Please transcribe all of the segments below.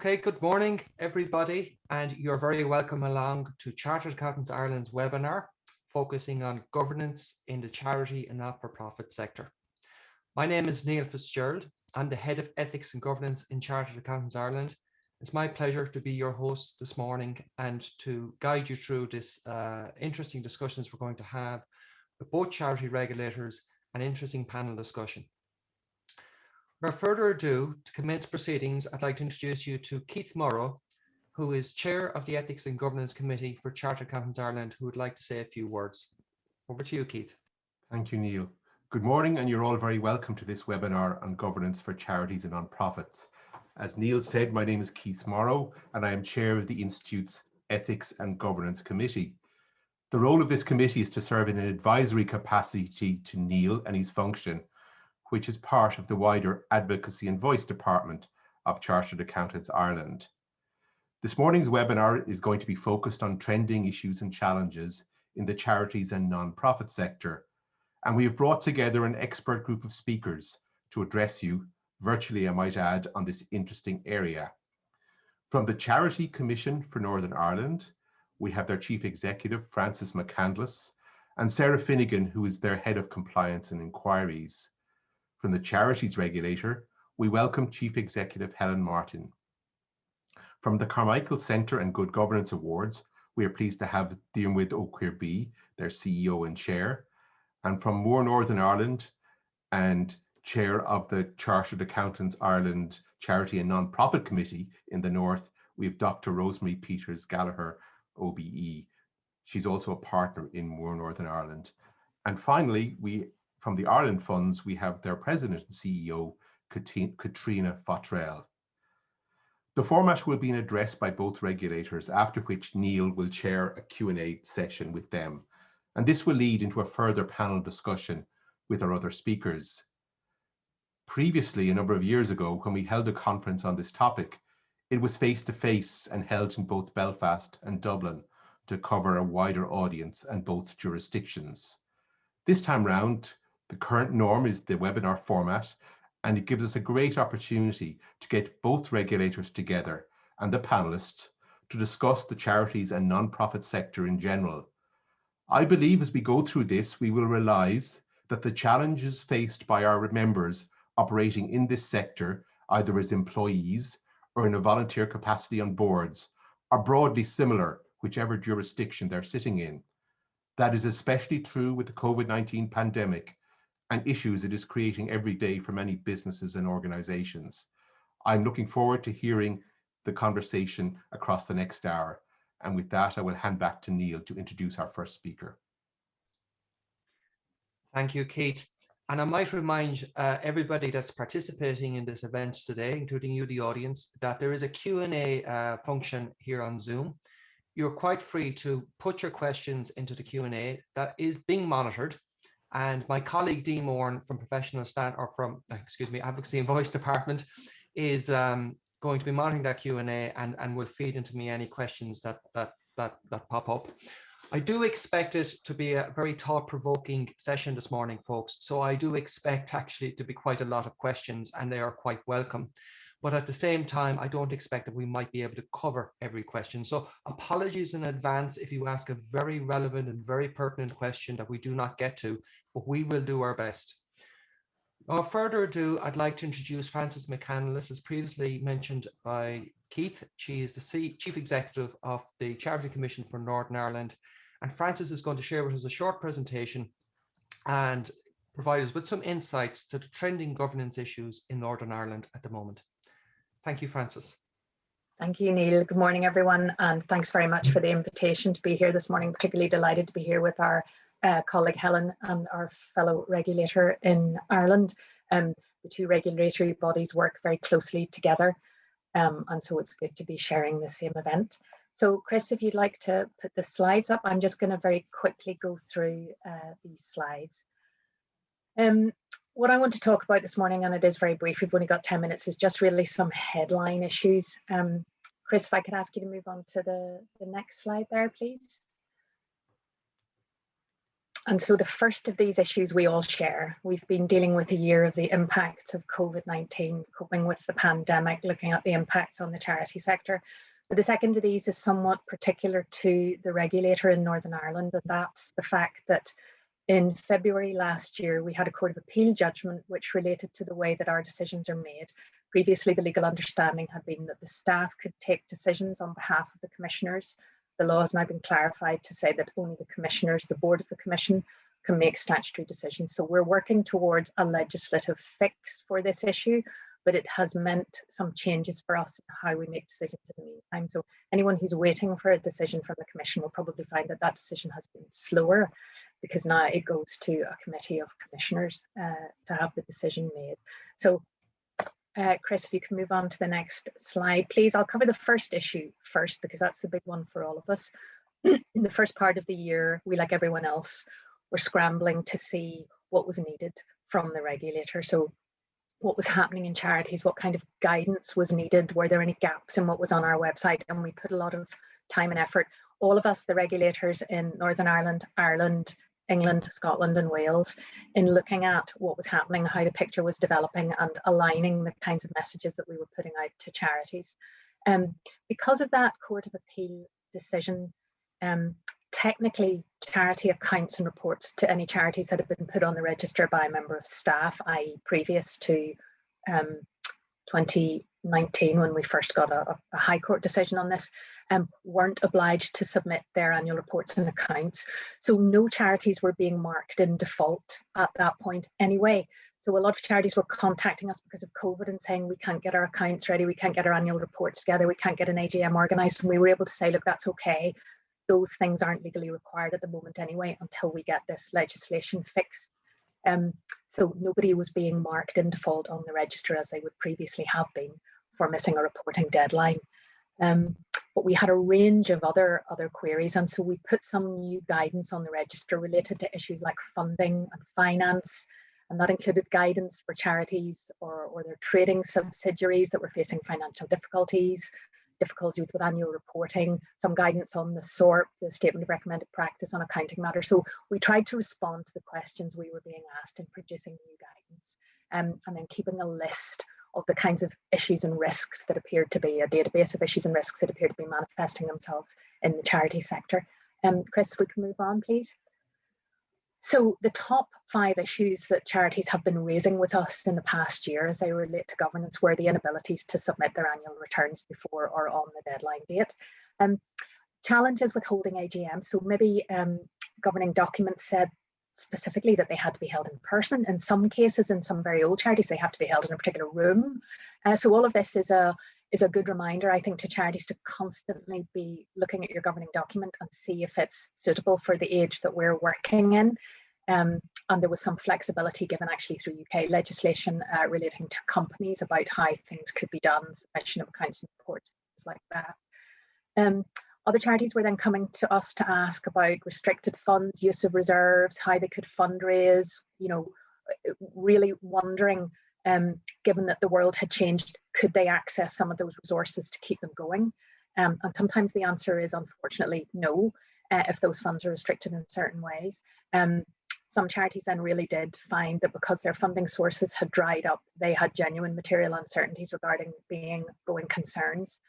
Okay, good morning, everybody, and you're very welcome along to Chartered Accountants Ireland's webinar, focusing on governance in the charity and not-for-profit sector. My name is Neil Fitzgerald. I'm the Head of Ethics and Governance in Chartered Accountants Ireland. It's my pleasure to be your host this morning and to guide you through this interesting discussions we're going to have with both charity regulators, an interesting panel discussion. Without further ado, to commence proceedings, I'd like to introduce you to Keith Morrow, who is Chair of the Ethics and Governance Committee for Chartered Accountants Ireland, who would like to say a few words. Over to you, Keith. Thank you, Neil. Good morning, and you're all very welcome to this webinar on governance for charities and non-profits. As Neil said, my name is Keith Morrow, and I am Chair of the Institute's Ethics and Governance Committee. The role of this committee is to serve in an advisory capacity to Neil and his function, which is part of the wider Advocacy and Voice Department of Chartered Accountants Ireland. This morning's webinar is going to be focused on trending issues and challenges in the charities and non-profit sector. And we have brought together an expert group of speakers to address you, virtually I might add, on this interesting area. From the Charity Commission for Northern Ireland, we have their Chief Executive, Francis Mcanlis, and Sarah Finnegan, who is their Head of Compliance and Inquiries. From the Charities Regulator, we welcome Chief Executive Helen Martin. From the Carmichael Centre and Good Governance Awards, we are pleased to have Diarmuid O'Quirby, their CEO and Chair. And from More Northern Ireland and Chair of the Chartered Accountants Ireland Charity and Non-Profit Committee in the North, we have Dr. Rosemary Peters Gallagher, OBE. She's also a partner in More Northern Ireland. And finally, from the Ireland Funds, we have their President and CEO, Katrina Fottrell. The format will be addressed by both regulators, after which Neil will chair a Q&A session with them. And this will lead into a further panel discussion with our other speakers. Previously, a number of years ago, when we held a conference on this topic, it was face-to-face and held in both Belfast and Dublin to cover a wider audience and both jurisdictions. This time round, the current norm is the webinar format, and it gives us a great opportunity to get both regulators together and the panelists to discuss the charities and non-profit sector in general. I believe as we go through this, we will realise that the challenges faced by our members operating in this sector, either as employees or in a volunteer capacity on boards, are broadly similar, whichever jurisdiction they're sitting in. That is especially true with the COVID-19 pandemic and issues it is creating every day for many businesses and organisations. I'm looking forward to hearing the conversation across the next hour. And with that, I will hand back to Neil to introduce our first speaker. Thank you, Keith. And I might remind everybody that's participating in this event today, including you, the audience, that there is a Q&A function here on Zoom. You're quite free to put your questions into the Q&A that is being monitored. And my colleague Dee Moran from Advocacy and Voice Department is going to be monitoring that Q&A and will feed into me any questions that pop up. I do expect it to be a very thought-provoking session this morning, folks. So I do expect actually to be quite a lot of questions, and they are quite welcome. But at the same time, I don't expect that we might be able to cover every question. So apologies in advance if you ask a very relevant and very pertinent question that we do not get to, but we will do our best. Without further ado, I'd like to introduce Francis Mcanlis, as previously mentioned by Keith. She is the Chief Executive of the Charity Commission for Northern Ireland. And Francis is going to share with us a short presentation and provide us with some insights to the trending governance issues in Northern Ireland at the moment. Thank you, Francis. Thank you, Neil. Good morning, everyone. And thanks very much for the invitation to be here this morning. Particularly delighted to be here with our colleague Helen and our fellow regulator in Ireland. The two regulatory bodies work very closely together. And so it's good to be sharing the same event. So Chris, if you'd like to put the slides up, I'm just going to very quickly go through these slides. What I want to talk about this morning, and it is very brief, we've only got 10 minutes, is just really some headline issues. Chris, if I could ask you to move on to the next slide there, please. And so the first of these issues we all share. We've been dealing with a year of the impacts of COVID-19, coping with the pandemic, looking at the impacts on the charity sector. But the second of these is somewhat particular to the regulator in Northern Ireland, and that's the fact that in February last year, we had a Court of Appeal judgment which related to the way that our decisions are made. Previously, the legal understanding had been that the staff could take decisions on behalf of the commissioners. The law has now been clarified to say that only the commissioners, the board of the commission, can make statutory decisions. So we're working towards a legislative fix for this issue, but it has meant some changes for us in how we make decisions in the meantime. So anyone who's waiting for a decision from the commission will probably find that that decision has been slower, because now it goes to a committee of commissioners to have the decision made. So Chris, if you can move on to the next slide, please. I'll cover the first issue first, because that's the big one for all of us. In the first part of the year, we, like everyone else, were scrambling to see what was needed from the regulator. So what was happening in charities, what kind of guidance was needed, were there any gaps in what was on our website? And we put a lot of time and effort, all of us, the regulators in Northern Ireland, Ireland, England, Scotland and Wales, in looking at what was happening, how the picture was developing and aligning the kinds of messages that we were putting out to charities. Because of that Court of Appeal decision, technically charity accounts and reports to any charities that have been put on the register by a member of staff, i.e. previous to 2019, when we first got a High Court decision on this, weren't obliged to submit their annual reports and accounts. So no charities were being marked in default at that point anyway. So a lot of charities were contacting us because of COVID and saying, we can't get our accounts ready, we can't get our annual reports together, we can't get an AGM organised. And we were able to say, look, that's okay. Those things aren't legally required at the moment anyway, until we get this legislation fixed. So nobody was being marked in default on the register as they would previously have been for missing a reporting deadline. But we had a range of other queries, and so we put some new guidance on the register related to issues like funding and finance, and that included guidance for charities or their trading subsidiaries that were facing financial difficulties with annual reporting, some guidance on the SORP, the Statement of Recommended Practice on Accounting Matters. So we tried to respond to the questions we were being asked in producing new guidance, and then keeping a list of the kinds of issues and risks that appeared to be, a database of issues and risks that appeared to be manifesting themselves in the charity sector. Chris, we can move on, please. So the top 5 issues that charities have been raising with us in the past year as they relate to governance were the inabilities to submit their annual returns before or on the deadline date. Challenges with holding AGM. So maybe governing documents said specifically that they had to be held in person. In some cases, in some very old charities, they have to be held in a particular room. So all of this is a good reminder, I think, to charities to constantly be looking at your governing document and see if it's suitable for the age that we're working in. And there was some flexibility given actually through UK legislation relating to companies about how things could be done, submission of accounts and reports, things like that. Other charities were then coming to us to ask about restricted funds, use of reserves, how they could fundraise, you know, really wondering, given that the world had changed, could they access some of those resources to keep them going? And sometimes the answer is unfortunately no, if those funds are restricted in certain ways. Some charities then really did find that because their funding sources had dried up, they had genuine material uncertainties regarding going concerns.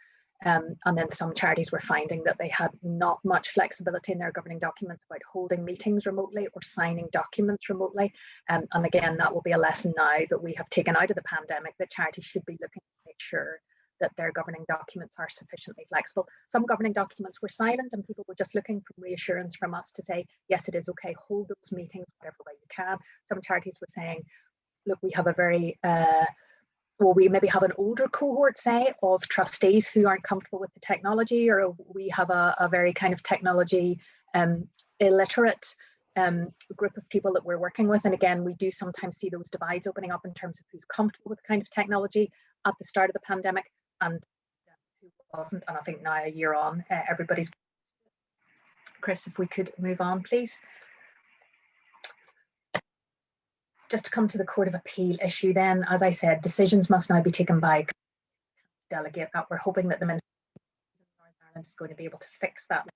And then some charities were finding that they had not much flexibility in their governing documents about holding meetings remotely or signing documents remotely. And again, that will be a lesson now that we have taken out of the pandemic, that charities should be looking to make sure that their governing documents are sufficiently flexible. Some governing documents were silent and people were just looking for reassurance from us to say, yes, it is okay, hold those meetings whatever way you can. Some charities were saying, look, we have a very, we maybe have an older cohort, say, of trustees who aren't comfortable with the technology, or we have a very kind of technology illiterate group of people that we're working with. And again, we do sometimes see those divides opening up in terms of who's comfortable with the kind of technology at the start of the pandemic and who wasn't. And I think now, a year on, everybody's. Chris, if we could move on, please. Just to come to the Court of Appeal issue then, as I said, decisions must now be taken by delegate that. We're hoping that the Minister of Northern Ireland is going to be able to fix that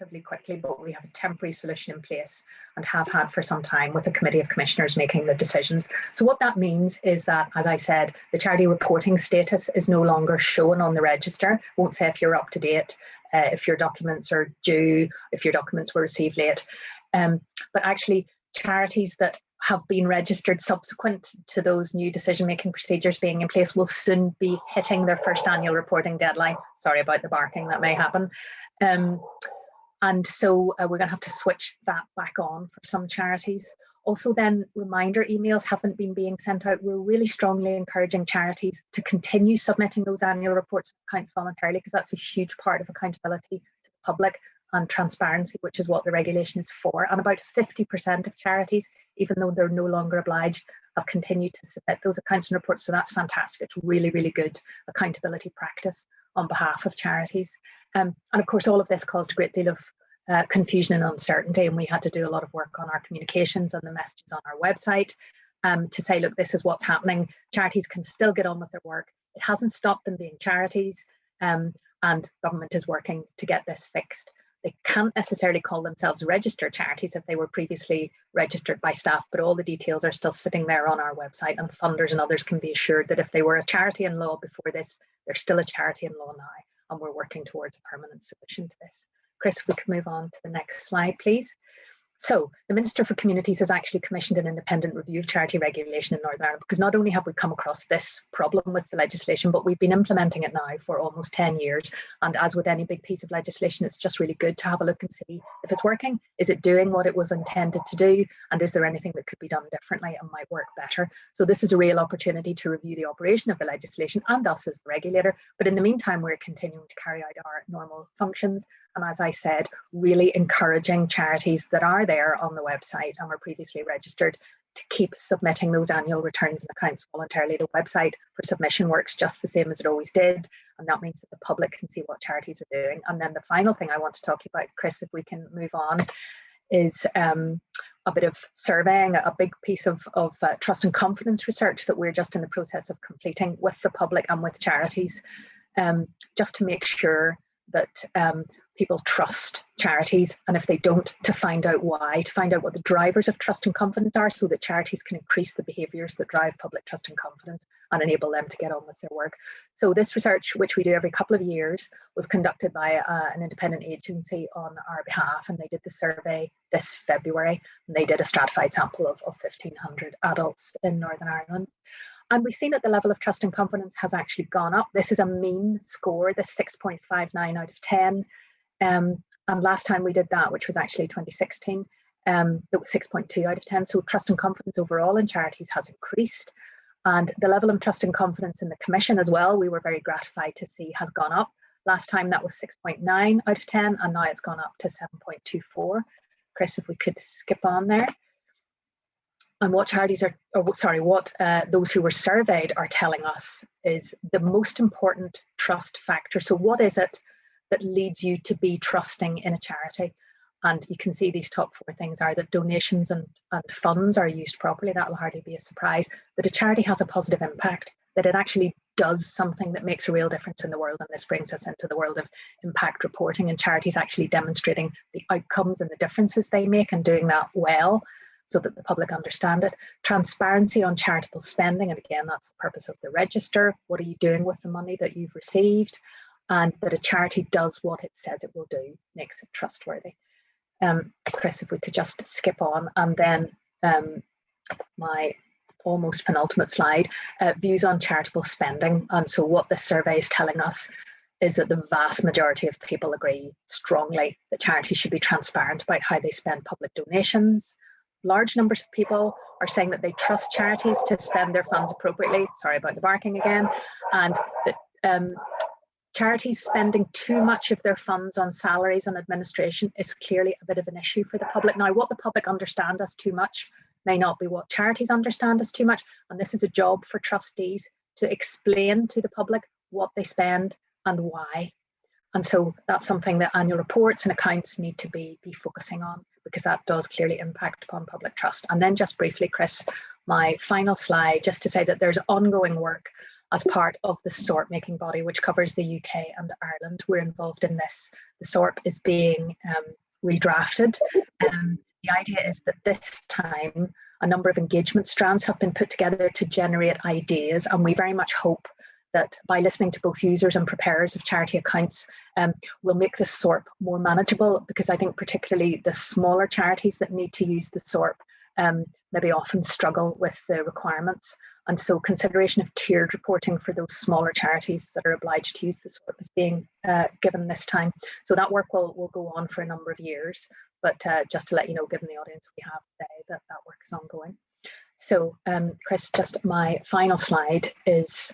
relatively quickly, but we have a temporary solution in place and have had for some time with a committee of commissioners making the decisions. So what that means is that, as I said, the charity reporting status is no longer shown on the register. Won't say if you're up to date, if your documents are due, if your documents were received late. But actually, charities that have been registered subsequent to those new decision-making procedures being in place will soon be hitting their first annual reporting deadline. Sorry about the barking, that may happen. And so we're going to have to switch that back on for some charities. Also then, reminder emails haven't been being sent out. We're really strongly encouraging charities to continue submitting those annual reports and accounts voluntarily, because that's a huge part of accountability to the public and transparency, which is what the regulation is for. And about 50% of charities, even though they're no longer obliged, have continued to submit those accounts and reports. So that's fantastic. It's really, really good accountability practice on behalf of charities. And of course, all of this caused a great deal of confusion and uncertainty, and we had to do a lot of work on our communications and the messages on our website to say, look, this is what's happening. Charities can still get on with their work. It hasn't stopped them being charities, and government is working to get this fixed. They can't necessarily call themselves registered charities if they were previously registered by staff, but all the details are still sitting there on our website, and funders and others can be assured that if they were a charity in law before this, they're still a charity in law now, and we're working towards a permanent solution to this. Chris, if we can move on to the next slide, please. So the Minister for Communities has actually commissioned an independent review of charity regulation in Northern Ireland, because not only have we come across this problem with the legislation, but we've been implementing it now for almost 10 years. And as with any big piece of legislation, it's just really good to have a look and see if it's working. Is it doing what it was intended to do? And is there anything that could be done differently and might work better? So this is a real opportunity to review the operation of the legislation and us as the regulator. But in the meantime, we're continuing to carry out our normal functions. And as I said, really encouraging charities that are there on the website and were previously registered to keep submitting those annual returns and accounts voluntarily. The website for submission works just the same as it always did. And that means that the public can see what charities are doing. And then the final thing I want to talk about, Chris, if we can move on, is a bit of surveying, a big piece of trust and confidence research that we're just in the process of completing with the public and with charities, just to make sure that people trust charities, and if they don't, to find out why, to find out what the drivers of trust and confidence are, so that charities can increase the behaviours that drive public trust and confidence and enable them to get on with their work. So this research, which we do every couple of years, was conducted by an independent agency on our behalf, and they did the survey this February, and they did a stratified sample of 1,500 adults in Northern Ireland. And we've seen that the level of trust and confidence has actually gone up. This is a mean score, this 6.59 out of 10. And last time we did that, which was actually 2016, it was 6.2 out of 10. So trust and confidence overall in charities has increased. And the level of trust and confidence in the Commission as well, we were very gratified to see, has gone up. Last time that was 6.9 out of 10, and now it's gone up to 7.24. Chris, if we could skip on there. And what charities are, what those who were surveyed are telling us is the most important trust factor. So what is it that leads you to be trusting in a charity? And you can see these top four things are that donations and funds are used properly. That will hardly be a surprise. That a charity has a positive impact, that it actually does something that makes a real difference in the world. And this brings us into the world of impact reporting, and charities actually demonstrating the outcomes and the differences they make and doing that well, so that the public understand it. Transparency on charitable spending, and again, that's the purpose of the register. What are you doing with the money that you've received? And that a charity does what it says it will do, makes it trustworthy. Chris, if we could just skip on, and then my almost penultimate slide, views on charitable spending. And so what this survey is telling us is that the vast majority of people agree strongly that charities should be transparent about how they spend public donations. Large numbers of people are saying that they trust charities to spend their funds appropriately. Sorry about the barking again. And that charities spending too much of their funds on salaries and administration is clearly a bit of an issue for the public. Now, what the public understand as too much may not be what charities understand as too much. And this is a job for trustees to explain to the public what they spend and why. And so that's something that annual reports and accounts need to be focusing on, because that does clearly impact upon public trust. And then just briefly, Chris, my final slide, just to say that there's ongoing work as part of the SORP making body, which covers the UK and Ireland. We're involved in this. The SORP is being redrafted. The idea is that this time a number of engagement strands have been put together to generate ideas, and we very much hope that by listening to both users and preparers of charity accounts, we'll make the SORP more manageable, because I think particularly the smaller charities that need to use the SORP maybe often struggle with the requirements. And so consideration of tiered reporting for those smaller charities that are obliged to use the SORP is being given this time. So that work will go on for a number of years, but just to let you know, given the audience we have today, that work is ongoing. So Chris, just my final slide is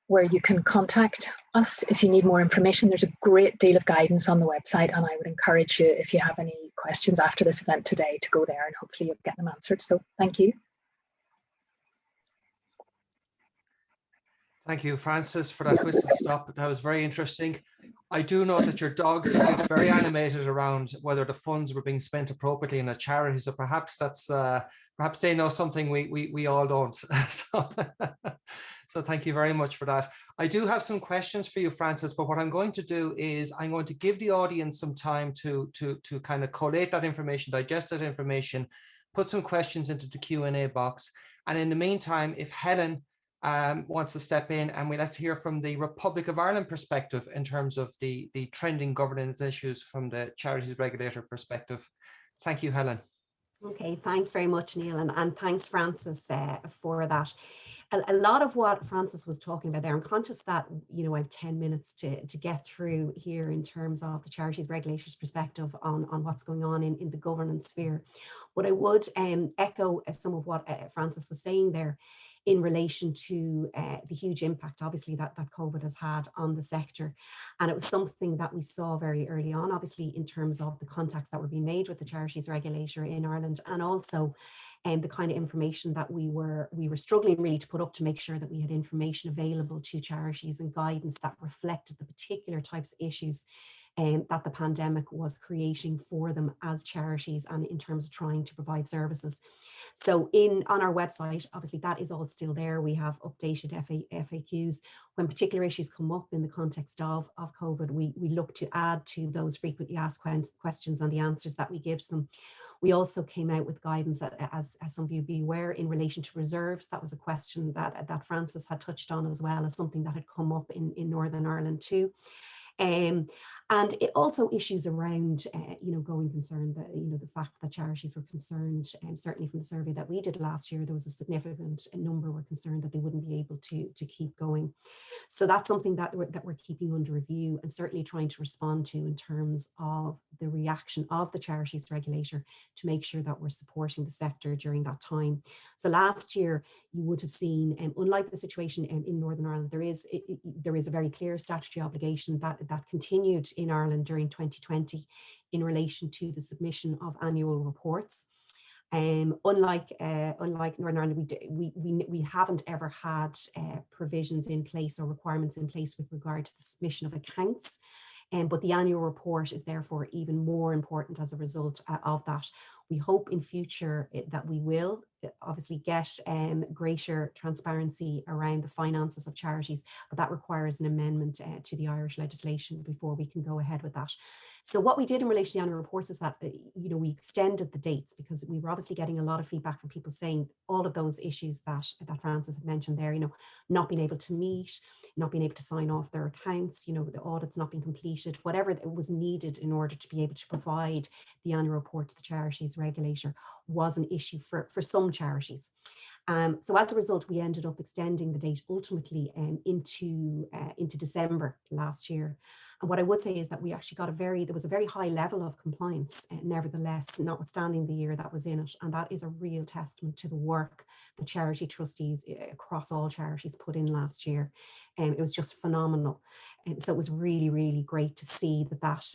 where you can contact us if you need more information. There's a great deal of guidance on the website, and I would encourage you, if you have any questions after this event today, to go there and hopefully you'll get them answered. So thank you. Thank you, Frances, for that whistle stop. That was very interesting. I do know that your dogs get very animated around whether the funds were being spent appropriately in a charity. So perhaps that's perhaps they know something we all don't. So thank you very much for that. I do have some questions for you, Frances, but what I'm going to do is I'm going to give the audience some time to kind of collate that information, digest that information, put some questions into the Q&A box. And in the meantime, if Helen wants to step in, and let's hear from the Republic of Ireland perspective in terms of the trending governance issues from the Charities Regulator perspective. Thank you, Helen. Okay, thanks very much, Neil, and thanks, Frances, for that. A lot of what Frances was talking about there, I'm conscious that, you know, I have 10 minutes to get through here in terms of the Charities Regulator's perspective on what's going on in the governance sphere. But I would echo some of what Frances was saying there in relation to the huge impact, obviously, that COVID has had on the sector. And it was something that we saw very early on, obviously, in terms of the contacts that were being made with the Charities Regulator in Ireland, and also the kind of information that we were struggling really to put up to make sure that we had information available to charities and guidance that reflected the particular types of issues that the pandemic was creating for them as charities and in terms of trying to provide services. So on our website, obviously that is all still there. We have updated FAQs. When particular issues come up in the context of COVID, we look to add to those frequently asked questions and the answers that we give to them. We also came out with guidance that, as some of you be aware, in relation to reserves. That was a question that Frances had touched on, as well as something that had come up in Northern Ireland too. And it also issues around, going concern, the fact that charities were concerned, and certainly from the survey that we did last year, there was a significant number were concerned that they wouldn't be able to keep going. So that's something that we're keeping under review and certainly trying to respond to in terms of the reaction of the Charities Regulator to make sure that we're supporting the sector during that time. So last year, you would have seen, unlike the situation in Northern Ireland, there is a very clear statutory obligation that continued in Ireland during 2020 in relation to the submission of annual reports. Unlike Northern Ireland, we haven't ever had provisions in place or requirements in place with regard to the submission of accounts. But the annual report is therefore even more important as a result of that. We hope in future that we will obviously get greater transparency around the finances of charities, but that requires an amendment to the Irish legislation before we can go ahead with that. So what we did in relation to the annual reports is that, we extended the dates, because we were obviously getting a lot of feedback from people saying all of those issues that Frances had mentioned there, not being able to meet, not being able to sign off their accounts, the audits not being completed, whatever was needed in order to be able to provide the annual report to the Charities Regulator was an issue for some charities. So as a result, we ended up extending the date ultimately into December last year. And what I would say is that we actually got there was a very high level of compliance, nevertheless, notwithstanding the year that was in it. And that is a real testament to the work the charity trustees across all charities put in last year. It was just phenomenal. And so it was really, really great to see that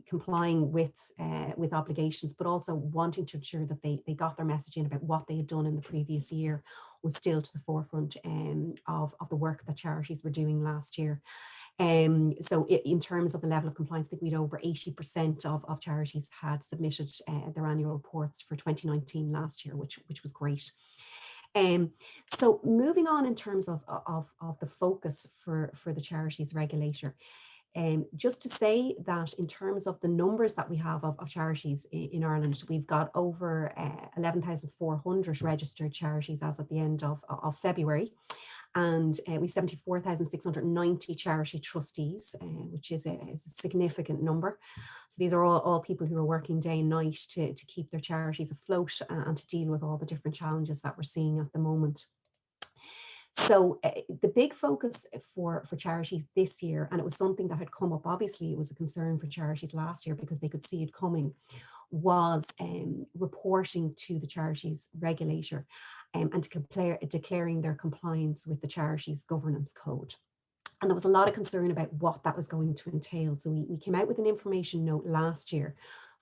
complying with obligations, but also wanting to ensure that they got their message in about what they had done in the previous year was still to the forefront of the work that charities were doing last year. So in terms of the level of compliance, I think we had over 80% of charities had submitted their annual reports for 2019 last year, which was great. So moving on in terms of the focus for the Charities Regulator, just to say that in terms of the numbers that we have of charities in Ireland, we've got over 11,400 registered charities as at the end of February. And we've 74,690 charity trustees, which is a significant number. So these are all people who are working day and night to keep their charities afloat and to deal with all the different challenges that we're seeing at the moment. So the big focus for charities this year, and it was something that had come up, obviously it was a concern for charities last year because they could see it coming, was reporting to the Charities Regulator and declaring their compliance with the Charities Governance Code. And there was a lot of concern about what that was going to entail. So we came out with an information note last year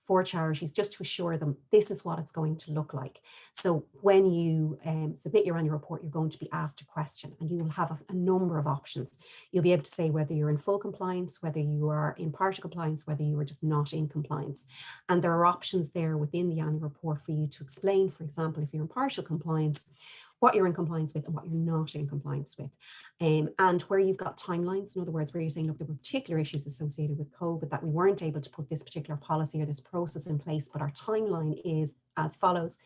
for charities just to assure them this is what it's going to look like. So when you submit your annual report, you're going to be asked a question and you will have a number of options. You'll be able to say whether you're in full compliance, whether you are in partial compliance, whether you are just not in compliance. And there are options there within the annual report for you to explain, for example, if you're in partial compliance, what you're in compliance with and what you're not in compliance with. And where you've got timelines, in other words, where you're saying, look, there were particular issues associated with COVID that we weren't able to put this particular policy or this process in place, but our timeline is as follows.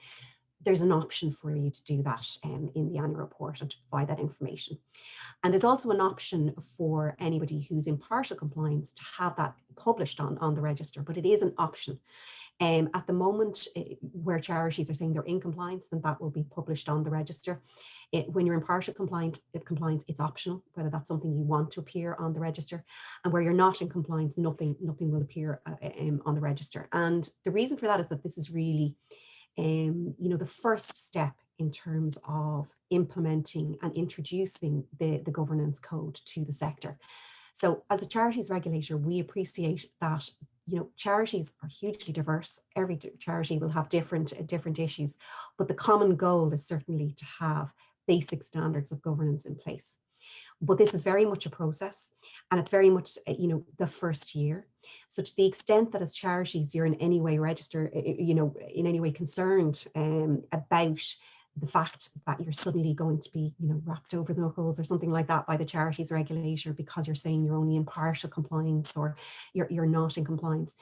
There's an option for you to do that in the annual report and to provide that information. And there's also an option for anybody who's in partial compliance to have that published on the register, but it is an option. At the moment, where charities are saying they're in compliance, then that will be published on the register. When you're in partial compliance, it's optional, whether that's something you want to appear on the register. And where you're not in compliance, nothing will appear on the register. And the reason for that is that this is really, the first step in terms of implementing and introducing the governance code to the sector. So as a Charities Regulator, we appreciate that charities are hugely diverse. Every charity will have different issues, but the common goal is certainly to have basic standards of governance in place. But this is very much a process, and it's very much, the first year. So to the extent that as charities, you're in any way registered, in any way concerned about the fact that you're suddenly going to be, wrapped over the knuckles or something like that by the Charities Regulator because you're saying you're only in partial compliance or you're not in compliance.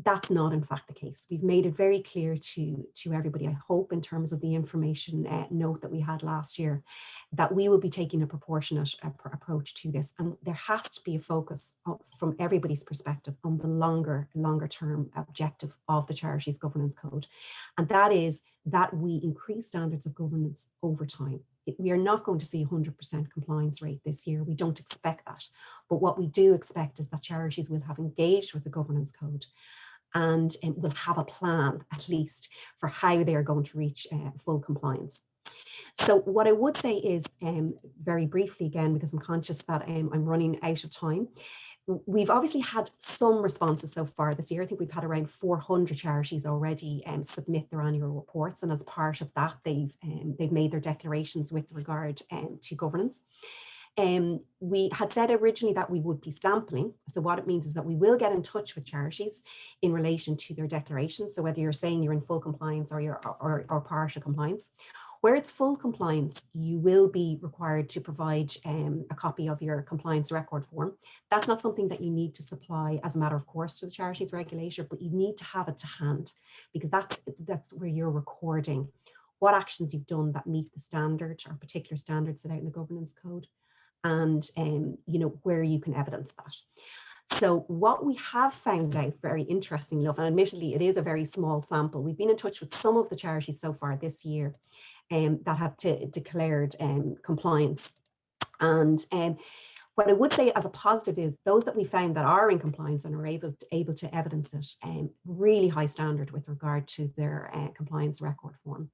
That's not in fact the case. We've made it very clear to everybody, I hope, in terms of the information note that we had last year, that we will be taking a proportionate approach to this. And there has to be a focus from everybody's perspective on the longer term objective of the Charities Governance Code. And that is that we increase standards of governance over time. We are not going to see 100% compliance rate this year. We don't expect that. But what we do expect is that charities will have engaged with the governance code and will have a plan, at least, for how they are going to reach full compliance. So what I would say is, very briefly again, because I'm conscious that I'm running out of time, we've obviously had some responses so far this year. I think we've had around 400 charities already submit their annual reports, and as part of that, they've made their declarations with regard to governance. We had said originally that we would be sampling. So what it means is that we will get in touch with charities in relation to their declarations. So whether you're saying you're in full compliance or partial compliance. Where it's full compliance, you will be required to provide a copy of your compliance record form. That's not something that you need to supply as a matter of course to the Charities Regulator, but you need to have it to hand, because that's where you're recording what actions you've done that meet the standard or particular standards set out in the governance code, and where you can evidence that. So what we have found out, very interestingly enough, and admittedly it is a very small sample, we've been in touch with some of the charities so far this year that have declared compliance. And what I would say as a positive is those that we found that are in compliance and are able to evidence it, really high standard with regard to their compliance record form.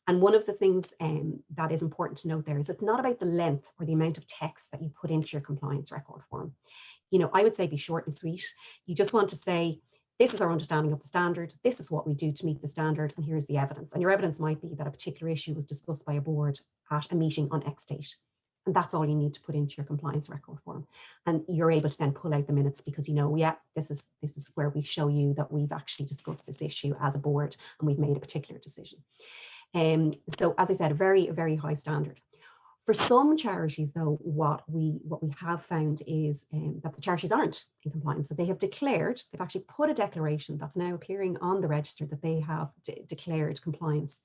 And one of the things that is important to note there is it's not about the length or the amount of text that you put into your compliance record form. I would say be short and sweet. You just want to say, this is our understanding of the standard, this is what we do to meet the standard, and here's the evidence. And your evidence might be that a particular issue was discussed by a board at a meeting on X date. And that's all you need to put into your compliance record form. And you're able to then pull out the minutes because this is where we show you that we've actually discussed this issue as a board and we've made a particular decision. So as I said, a very, very high standard. For some charities, though, what we have found is that the charities aren't in compliance. So they have declared, they've actually put a declaration that's now appearing on the register that they have declared compliance.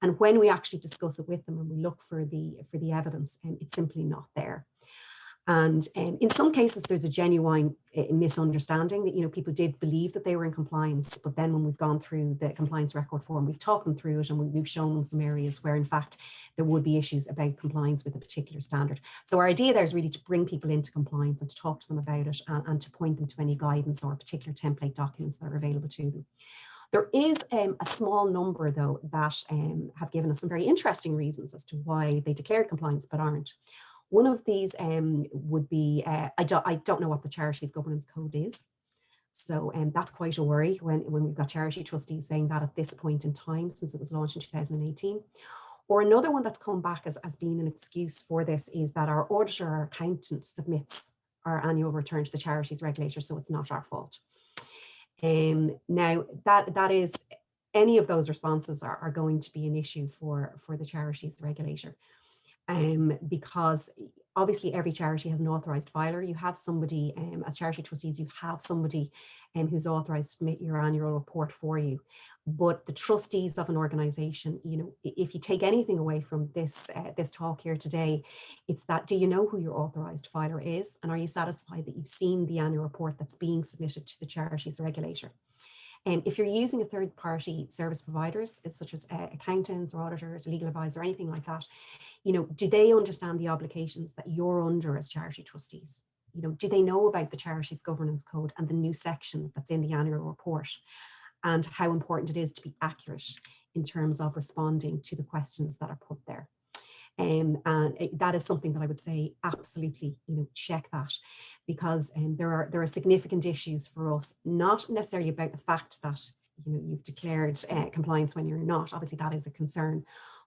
And when we actually discuss it with them and we look for the evidence, it's simply not there. And in some cases, there's a genuine misunderstanding that, you know, people did believe that they were in compliance, but then when we've gone through the compliance record form, we've talked them through it and we've shown them some areas where, in fact, there would be issues about compliance with a particular standard. So our idea there is really to bring people into compliance and to talk to them about it and to point them to any guidance or particular template documents that are available to them. There is a small number, though, that have given us some very interesting reasons as to why they declared compliance but aren't. One of these would be, I don't know what the Charities Governance Code is. So that's quite a worry when we've got charity trustees saying that at this point in time, since it was launched in 2018. Or another one that's come back as being an excuse for this is that our auditor or accountant submits our annual return to the Charities Regulator, so it's not our fault. Now, that is, any of those responses are going to be an issue for the Charities Regulator. Because obviously every charity has an authorised filer. You have somebody, as charity trustees, you have somebody who's authorised to submit your annual report for you. But the trustees of an organisation, you know, if you take anything away from this talk here today, it's that, do you know who your authorised filer is? And are you satisfied that you've seen the annual report that's being submitted to the Charities Regulator? If you're using a third-party service providers, such as accountants or auditors, or legal advisors, or anything like that, you know, do they understand the obligations that you're under as charity trustees? You know, do they know about the Charities Governance Code and the new section that's in the annual report, and how important it is to be accurate in terms of responding to the questions that are put there? And that is something that I would say absolutely, you know, check that, because there are significant issues for us, not necessarily about the fact that, you know, you've declared compliance when you're not. Obviously, that is a concern,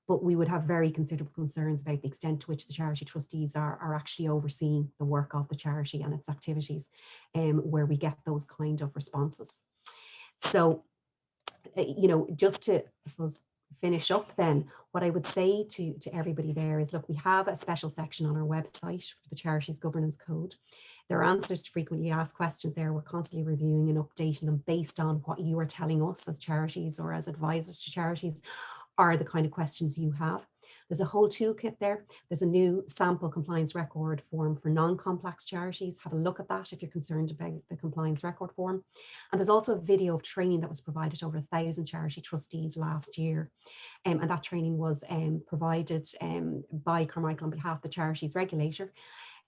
but we would have very considerable concerns about the extent to which the charity trustees are actually overseeing the work of the charity and its activities, where we get those kind of responses. So, you know, just to, I suppose, finish up then, what I would say to everybody there is, look, we have a special section on our website for the Charities Governance Code. There are answers to frequently asked questions there. We're constantly reviewing and updating them based on what you are telling us as charities or as advisors to charities are the kind of questions you have. There's a whole toolkit there. There's a new sample compliance record form for non-complex charities. Have a look at that if you're concerned about the compliance record form. And there's also a video of training that was provided to over 1,000 charity trustees last year. And that training was provided by Carmichael on behalf of the Charities Regulator.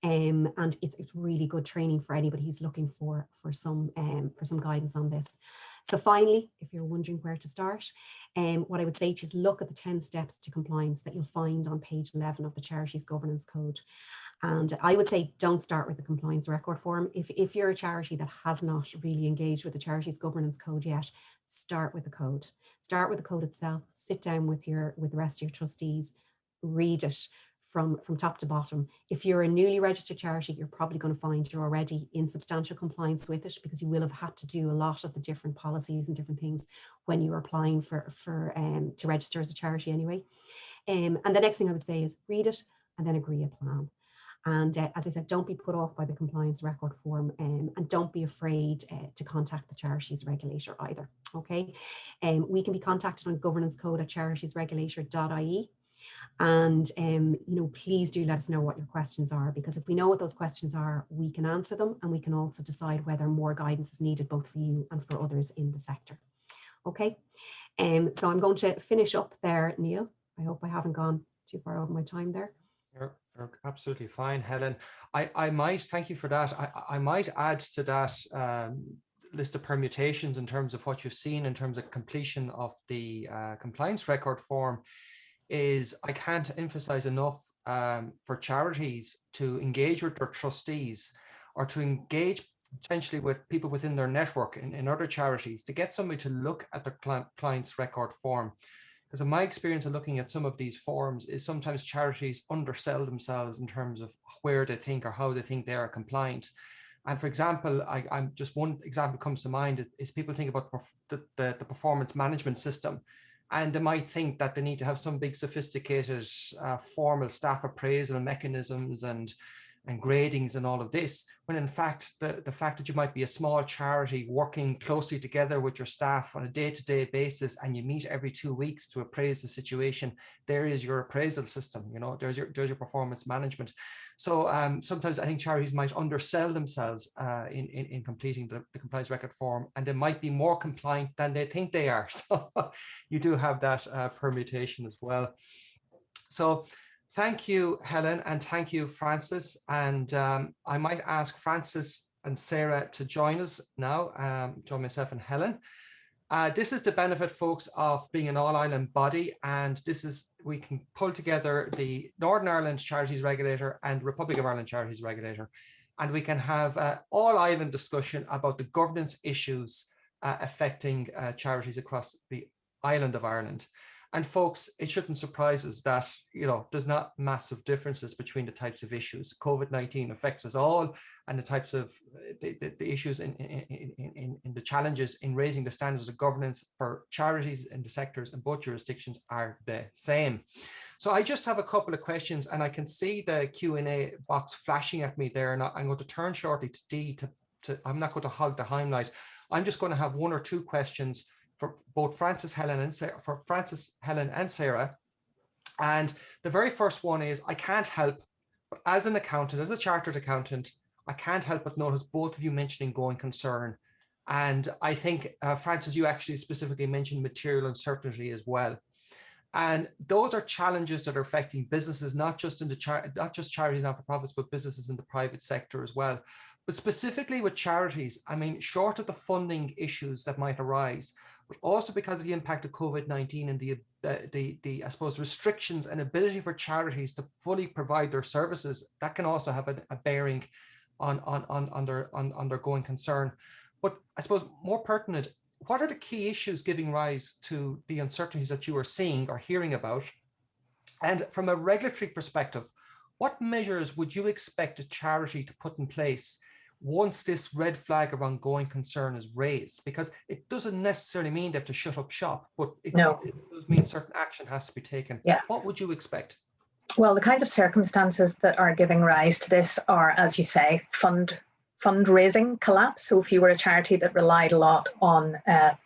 And it's really good training for anybody who's looking for some guidance on this. So finally, if you're wondering where to start, what I would say to you is look at the 10 steps to compliance that you'll find on page 11 of the Charities Governance Code. And I would say don't start with the compliance record form. If you're a charity that has not really engaged with the Charities Governance Code yet, start with the code. Start with the code itself, sit down with the rest of your trustees, read it from top to bottom. If you're a newly registered charity, you're probably going to find you're already in substantial compliance with it, because you will have had to do a lot of the different policies and different things when you're applying to register as a charity anyway. And the next thing I would say is read it and then agree a plan. And as I said, don't be put off by the compliance record form, and don't be afraid to contact the Charities Regulator either. Okay, we can be contacted on governance.code@charitiesregulator.ie. And, you know, please do let us know what your questions are, because if we know what those questions are, we can answer them, and we can also decide whether more guidance is needed both for you and for others in the sector. Okay, so I'm going to finish up there, Neil. I hope I haven't gone too far over my time there. You're absolutely fine, Helen. I might, thank you for that. I might add to that list of permutations in terms of what you've seen in terms of completion of the compliance record form. Is I can't emphasize enough for charities to engage with their trustees, or to engage potentially with people within their network in other charities, to get somebody to look at the client's record form. Because in my experience of looking at some of these forms is sometimes charities undersell themselves in terms of where they think or how they think they are compliant. And for example, I'm just one example comes to mind is people think about the performance management system. and they might think that they need to have some big sophisticated formal staff appraisal mechanisms and gradings and all of this, when in fact the fact that you might be a small charity working closely together with your staff on a day-to-day basis, and you meet every 2 weeks to appraise the situation, there is your appraisal system, you know, there's your performance management. So sometimes I think charities might undersell themselves in completing the compliance record form, and they might be more compliant than they think they are. So you do have that permutation as well. So thank you, Helen, and thank you, Francis. And I might ask Francis and Sarah to join us now, join myself and Helen. This is the benefit, folks, of being an all-island body, and this is, we can pull together the Northern Ireland Charities Regulator and Republic of Ireland Charities Regulator, and we can have all-island discussion about the governance issues affecting charities across the island of Ireland. And folks, it shouldn't surprise us that, you know, there's not massive differences between the types of issues. COVID-19 affects us all, and the types of the issues in the challenges in raising the standards of governance for charities in the sectors in both jurisdictions are the same. So I just have a couple of questions, and I can see the Q&A box flashing at me there, and I'm going to turn shortly to Dee. I'm not going to hog the limelight. I'm just going to have one or two questions for both Francis, Helen, and Sarah. And the very first one is, I can't help, but as an accountant, as a chartered accountant, I can't help but notice both of you mentioning going concern. And I think, Francis, you actually specifically mentioned material uncertainty as well. And those are challenges that are affecting businesses, not just charities, not-for-profits, but businesses in the private sector as well. But specifically with charities, I mean, short of the funding issues that might arise, but also because of the impact of COVID-19 and the I suppose restrictions and ability for charities to fully provide their services, that can also have a bearing on their going concern. But I suppose more pertinent, what are the key issues giving rise to the uncertainties that you are seeing or hearing about? And from a regulatory perspective, what measures would you expect a charity to put in place once this red flag of ongoing concern is raised? Because it doesn't necessarily mean they have to shut up shop, but it does mean certain action has to be taken. Yeah. What would you expect? Well, the kinds of circumstances that are giving rise to this are, as you say, fundraising collapse. So if you were a charity that relied a lot on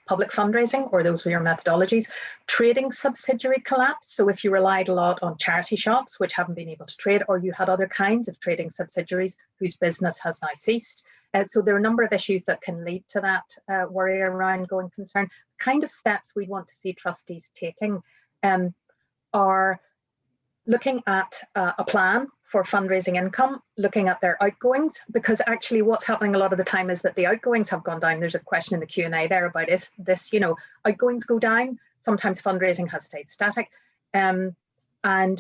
public fundraising, or those were your methodologies, trading subsidiary collapse. So if you relied a lot on charity shops, which haven't been able to trade, or you had other kinds of trading subsidiaries whose business has now ceased. So there are a number of issues that can lead to that worry around going concern. The kind of steps we want to see trustees taking are looking at a plan for fundraising income, looking at their outgoings, because actually what's happening a lot of the time is that the outgoings have gone down. There's a question in the Q&A there about this, you know, outgoings go down, sometimes fundraising has stayed static. And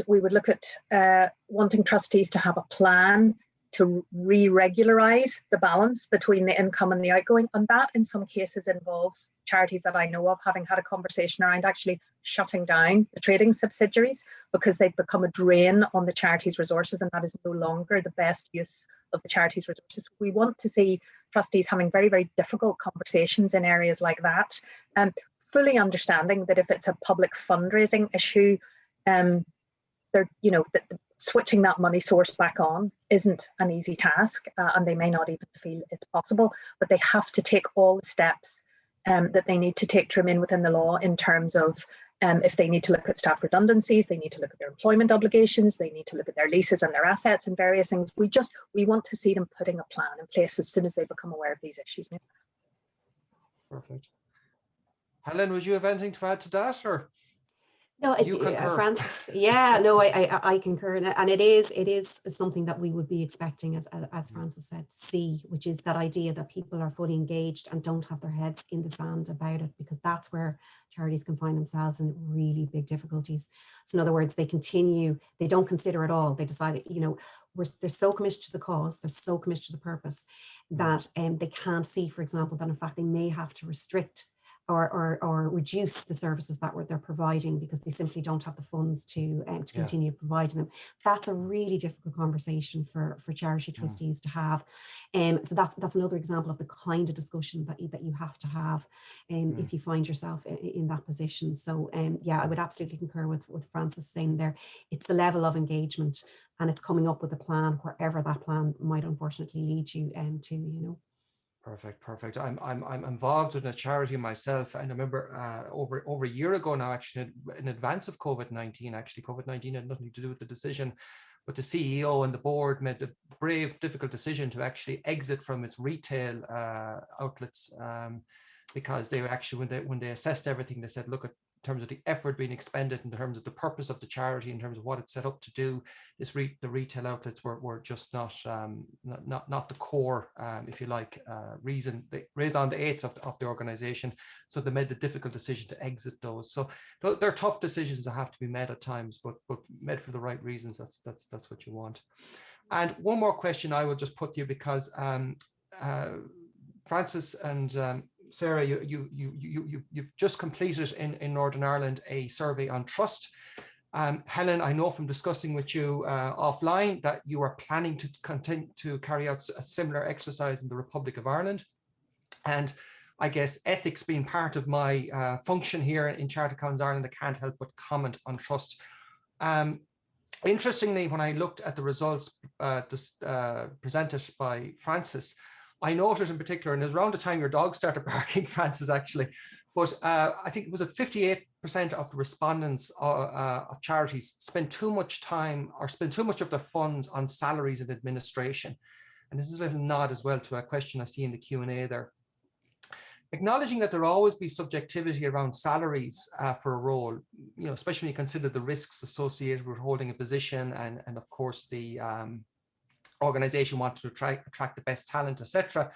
we would look at wanting trustees to have a plan to re-regularize the balance between the income and the outgoing. And that in some cases involves charities that I know of having had a conversation around actually shutting down the trading subsidiaries because they've become a drain on the charity's resources, and that is no longer the best use of the charity's resources. We want to see trustees having very, very difficult conversations in areas like that, fully understanding that if it's a public fundraising issue, switching that money source back on isn't an easy task, and they may not even feel it's possible, but they have to take all the steps that they need to take to remain within the law in terms of if they need to look at staff redundancies, they need to look at their employment obligations, they need to look at their leases and their assets and various things. We want to see them putting a plan in place as soon as they become aware of these issues. Perfect. Helen, would you have anything to add to that, or? No, Francis. Yeah, no, I concur, and it is something that we would be expecting, as Francis said, to see, which is that idea that people are fully engaged and don't have their heads in the sand about it, because that's where charities can find themselves in really big difficulties. So in other words, they don't consider it all. They decide, they're so committed to the cause, they're so committed to the purpose that they can't see, for example, that in fact they may have to restrict or reduce the services that they're providing because they simply don't have the funds to continue providing them. That's a really difficult conversation for charity trustees to have. So that's another example of the kind of discussion that you have to have if you find yourself in that position. So yeah, I would absolutely concur with what Francis is saying there. It's the level of engagement, and it's coming up with a plan wherever that plan might unfortunately lead you to, you know. Perfect. I'm involved in a charity myself, and I remember over a year ago now, actually, in advance of COVID-19. Actually, COVID-19 had nothing to do with the decision, but the CEO and the board made the brave, difficult decision to actually exit from its retail outlets because they were actually, when they assessed everything, they said, look, in terms of the effort being expended, in terms of the purpose of the charity, in terms of what it's set up to do, the retail outlets were just not the core, if you like, reason, the raison d'etre of the organization. So they made the difficult decision to exit those. So they're tough decisions that have to be made at times, but made for the right reasons. That's what you want. And one more question I will just put to you, because Francis and Sarah, you've just completed in Northern Ireland a survey on trust. Helen, I know from discussing with you offline that you are planning to continue to carry out a similar exercise in the Republic of Ireland. And I guess ethics being part of my function here in Chartered Accountants Ireland, I can't help but comment on trust. Interestingly, when I looked at the results presented by Francis, I noted in particular, and it was around the time your dog started barking, Francis, actually, but I think it was at 58% of the respondents of charities spend too much time or spend too much of their funds on salaries and administration. And this is a little nod as well to a question I see in the Q&A there. Acknowledging that there will always be subjectivity around salaries for a role, you know, especially when you consider the risks associated with holding a position, and of course the organization wants to attract the best talent, etc.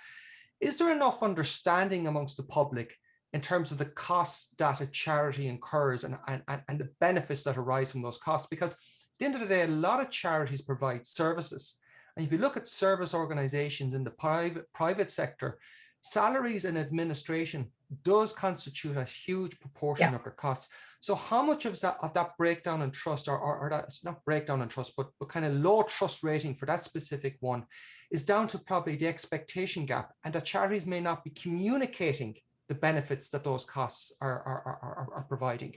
Is there enough understanding amongst the public in terms of the costs that a charity incurs and the benefits that arise from those costs? Because at the end of the day, a lot of charities provide services. And if you look at service organizations in the private sector, salaries and administration does constitute a huge proportion of their costs. So how much of that breakdown in trust, or that's not breakdown in trust, but kind of low trust rating for that specific one, is down to probably the expectation gap, and that charities may not be communicating the benefits that those costs are providing?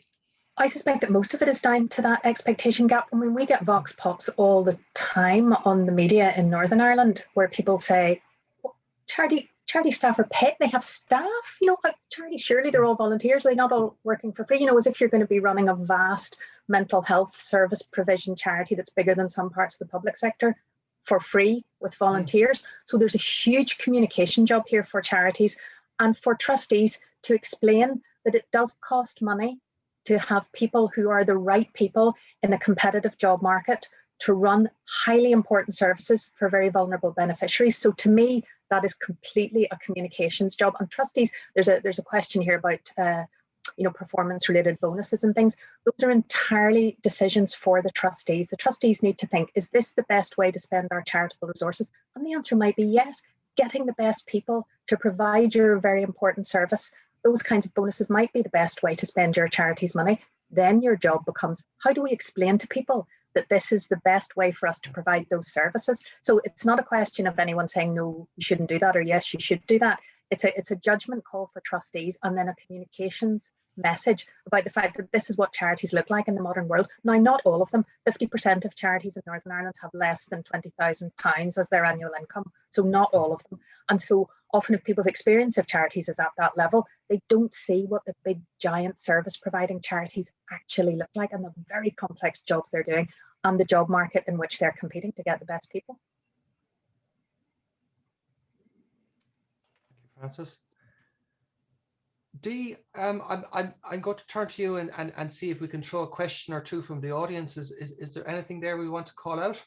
I suspect that most of it is down to that expectation gap. I mean, we get vox pops all the time on the media in Northern Ireland where people say, well, charity staff are paid, they have staff, you know, like charities, surely they're all volunteers, they're not all working for free, you know, as if you're going to be running a vast mental health service provision charity that's bigger than some parts of the public sector for free with volunteers. So there's a huge communication job here for charities and for trustees to explain that it does cost money to have people who are the right people in a competitive job market to run highly important services for very vulnerable beneficiaries. So to me, that is completely a communications job. And trustees, there's a question here about you know, performance-related bonuses and things. Those are entirely decisions for the trustees. The trustees need to think, is this the best way to spend our charitable resources? And the answer might be yes. Getting the best people to provide your very important service, those kinds of bonuses might be the best way to spend your charity's money. Then your job becomes, how do we explain to people that this is the best way for us to provide those services? So it's not a question of anyone saying, no, you shouldn't do that, or yes, you should do that. It's a judgment call for trustees, and then a communications message about the fact that this is what charities look like in the modern world. Now, not all of them. 50% of charities in Northern Ireland have less than £20,000 as their annual income. So not all of them. And so often if people's experience of charities is at that level, they don't see what the big giant service providing charities actually look like and the very complex jobs they're doing and the job market in which they're competing to get the best people. Thank you, Francis. Dee, I'm going to turn to you and see if we can throw a question or two from the audience. Is there anything there we want to call out?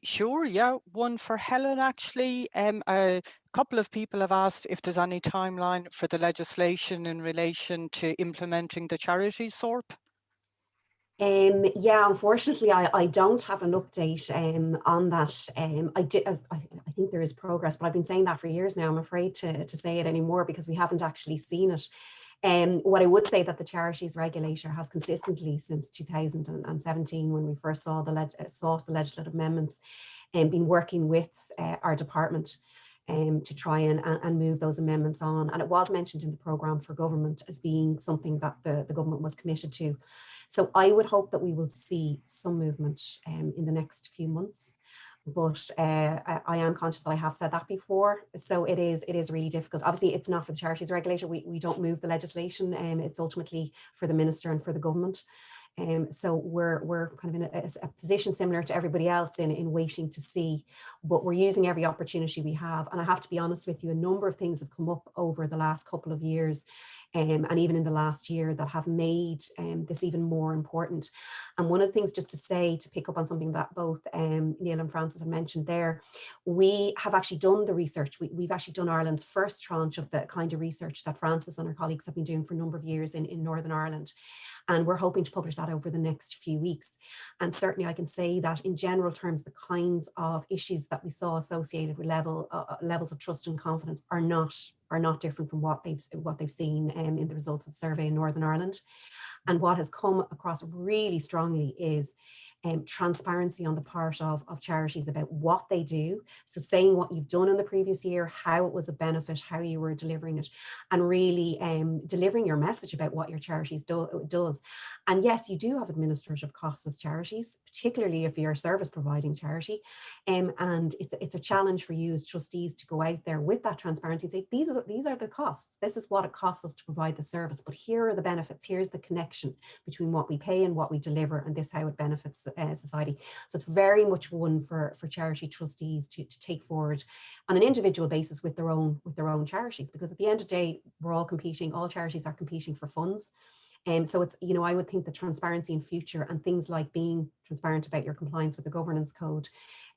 Sure, yeah. One for Helen, actually. A couple of people have asked if there's any timeline for the legislation in relation to implementing the Charities SORP. Yeah, unfortunately, I don't have an update on that. I think there is progress, but I've been saying that for years now. I'm afraid to say it anymore because we haven't actually seen it. What I would say that the Charities Regulator has consistently since 2017, when we first saw the legislative amendments, been working with our department to try and move those amendments on. And it was mentioned in the programme for government as being something that the government was committed to. So I would hope that we will see some movement in the next few months. But I am conscious that I have said that before. So it is really difficult. Obviously, it's not for the Charities Regulator. We don't move the legislation. It's ultimately for the Minister and for the government. So we're kind of in a position similar to everybody else in waiting to see, but we're using every opportunity we have. And I have to be honest with you, a number of things have come up over the last couple of years and even in the last year that have made this even more important. And one of the things, just to say, to pick up on something that both Neil and Francis have mentioned there, we have actually done the research. We've actually done Ireland's first tranche of the kind of research that Francis and our colleagues have been doing for a number of years in Northern Ireland. And we're hoping to publish that over the next few weeks. And certainly I can say that in general terms, the kinds of issues that we saw associated with levels of trust and confidence are not different from what they've seen in the results of the survey in Northern Ireland. And what has come across really strongly is transparency on the part of charities about what they do. So saying what you've done in the previous year, how it was a benefit, how you were delivering it, and really delivering your message about what your charities does. And yes, you do have administrative costs as charities, particularly if you're a service providing charity. And it's a challenge for you as trustees to go out there with that transparency and say, these are the costs. This is what it costs us to provide the service, but here are the benefits. Here's the connection between what we pay and what we deliver, and this how it benefits society. So it's very much one for charity trustees to take forward on an individual basis with their own charities, because at the end of the day, we're all competing, all charities are competing for funds. So it's, I would think the transparency in future and things like being transparent about your compliance with the governance code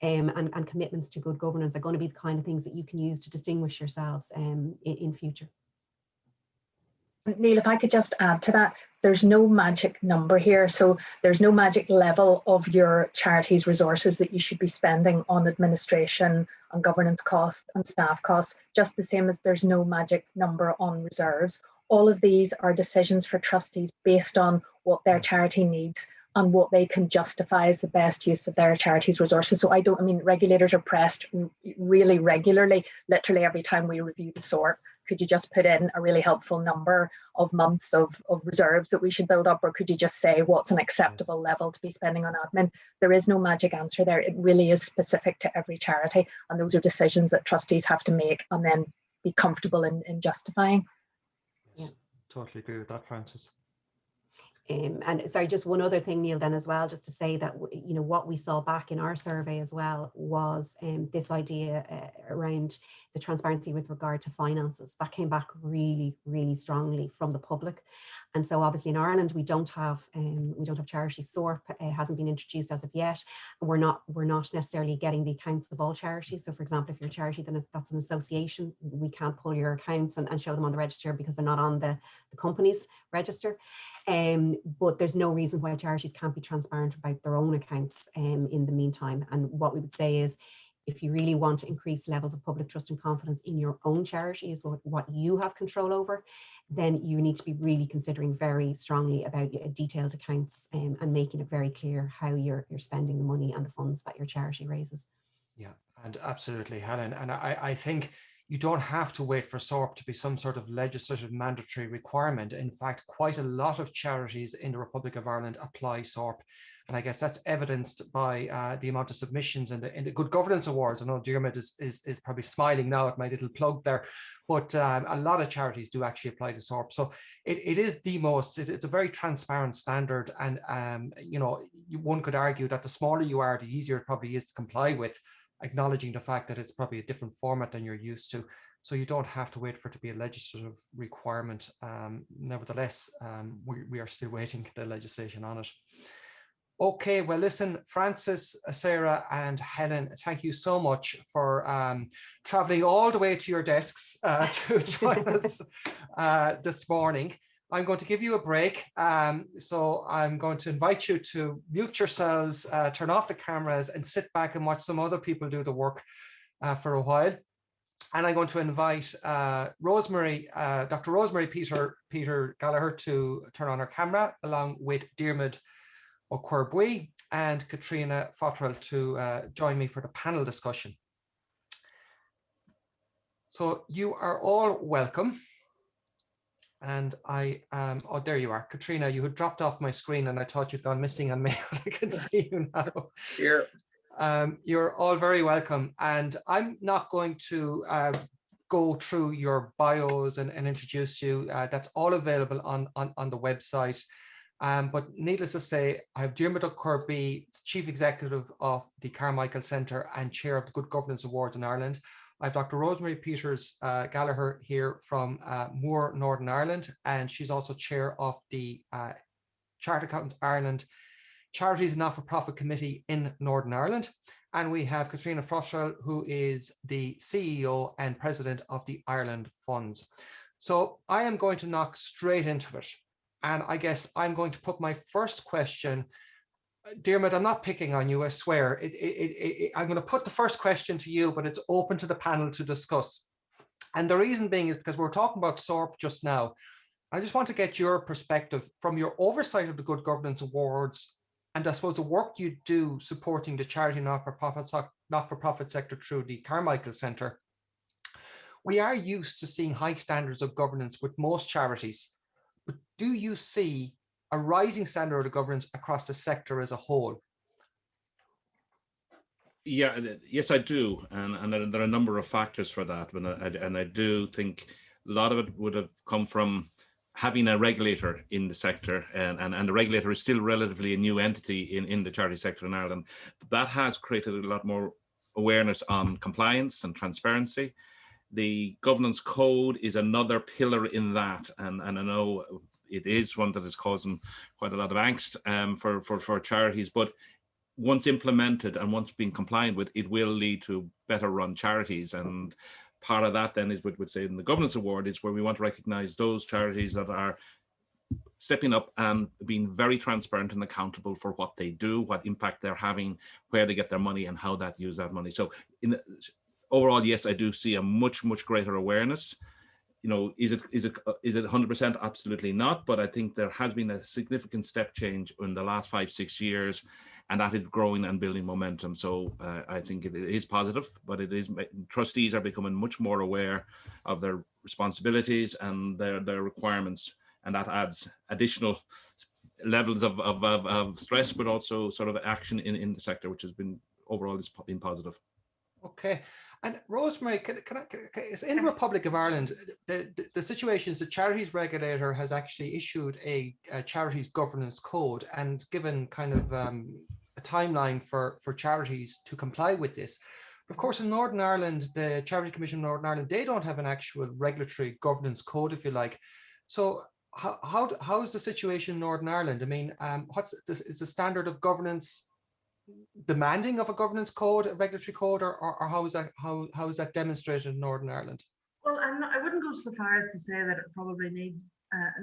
and commitments to good governance are going to be the kind of things that you can use to distinguish yourselves in future. Neil, if I could just add to that, there's no magic number here. So there's no magic level of your charity's resources that you should be spending on administration, on governance costs and staff costs, just the same as there's no magic number on reserves. All of these are decisions for trustees based on what their charity needs and what they can justify as the best use of their charity's resources. So regulators are pressed really regularly, literally every time we review the SORP. Could you just put in a really helpful number of months of reserves that we should build up, or could you just say what's an acceptable level to be spending on admin? There is no magic answer there. It really is specific to every charity, and those are decisions that trustees have to make and then be comfortable in justifying. Yes, totally agree with that, Francis. And sorry, just one other thing, Neil, then as well, just to say that, what we saw back in our survey as well was this idea around the transparency with regard to finances. That came back really, really strongly from the public. And so obviously in Ireland, we don't have charity SORP. It hasn't been introduced as of yet. And we're not necessarily getting the accounts of all charities. So for example, if you're a charity that's an association, we can't pull your accounts and show them on the register because they're not on the company's register. But there's no reason why charities can't be transparent about their own accounts in the meantime. And what we would say is, if you really want to increase levels of public trust and confidence in your own charity, is what you have control over, then you need to be really considering very strongly about detailed accounts and making it very clear how you're spending the money and the funds that your charity raises. Yeah, and absolutely, Helen. And I think you don't have to wait for SORP to be some sort of legislative mandatory requirement. In fact, quite a lot of charities in the Republic of Ireland apply SORP. And I guess that's evidenced by the amount of submissions in the Good Governance Awards. I know Dermot is probably smiling now at my little plug there, but a lot of charities do actually apply to SORP. So it is it's a very transparent standard. And, one could argue that the smaller you are, the easier it probably is to comply with, acknowledging the fact that it's probably a different format than you're used to. So you don't have to wait for it to be a legislative requirement. Nevertheless, we are still waiting the legislation on it. Okay, well, listen, Francis, Sarah and Helen, thank you so much for traveling all the way to your desks to join us this morning. I'm going to give you a break. So I'm going to invite you to mute yourselves, turn off the cameras, and sit back and watch some other people do the work for a while. And I'm going to invite Rosemary, Dr. Rosemary Peter Gallagher to turn on her camera, along with Diarmuid O'Querbui and Katrina Fottrell to join me for the panel discussion. So you are all welcome. And oh, there you are. Katrina, you had dropped off my screen and I thought you'd gone missing on me. I can see you now. Here. You're all very welcome. And I'm not going to go through your bios and introduce you. That's all available on the website. But needless to say, I have Diarmuid O'Querbui, Chief Executive of the Carmichael Centre and Chair of the Good Governance Awards in Ireland. I have Dr. Rosemary Peters Gallagher here from Moore, Northern Ireland, and she's also Chair of the Chartered Accountants Ireland Charities and Not-for-Profit Committee in Northern Ireland. And we have Katrina Fottrell, who is the CEO and President of the Ireland Funds. So I am going to knock straight into it. And I guess I'm going to put my first question. Diarmuid, I'm not picking on you, I swear. I'm going to put the first question to you, but it's open to the panel to discuss. And the reason being is because we're talking about SORP just now. I just want to get your perspective from your oversight of the Good Governance Awards and I suppose the work you do supporting the charity not-for-profit sector through the Carmichael Centre. We are used to seeing high standards of governance with most charities, but do you see a rising standard of governance across the sector as a whole? Yeah, yes, I do. And there are a number of factors for that. And I do think a lot of it would have come from having a regulator in the sector, and the regulator is still relatively a new entity in the charity sector in Ireland. That has created a lot more awareness on compliance and transparency. The governance code is another pillar in that, and I know it is one that is causing quite a lot of angst for charities, but once implemented and once being compliant with, it will lead to better run charities. And part of that then is what we'd say in the governance award is where we want to recognize those charities that are stepping up and being very transparent and accountable for what they do, what impact they're having, where they get their money and how that use that money. So overall, yes, I do see a much greater awareness. You know, is it 100%? Absolutely not. But I think there has been a significant step change in the last 5-6 years, and that is growing and building momentum. So I think it is positive, but it is, trustees are becoming much more aware of their responsibilities and their requirements, and that adds additional levels of stress, but also sort of action in the sector, which has been overall has been positive. Okay. And Rosemary, in the Republic of Ireland, the situation is the Charities Regulator has actually issued a charities governance code and given kind of a timeline for charities to comply with this. Of course, in Northern Ireland, the Charity Commission in Northern Ireland, they don't have an actual regulatory governance code, if you like. So how is the situation in Northern Ireland? I mean, is the standard of governance demanding of a governance code, a regulatory code, or how is that demonstrated in Northern Ireland? Well, I wouldn't go so far as to say that it probably needs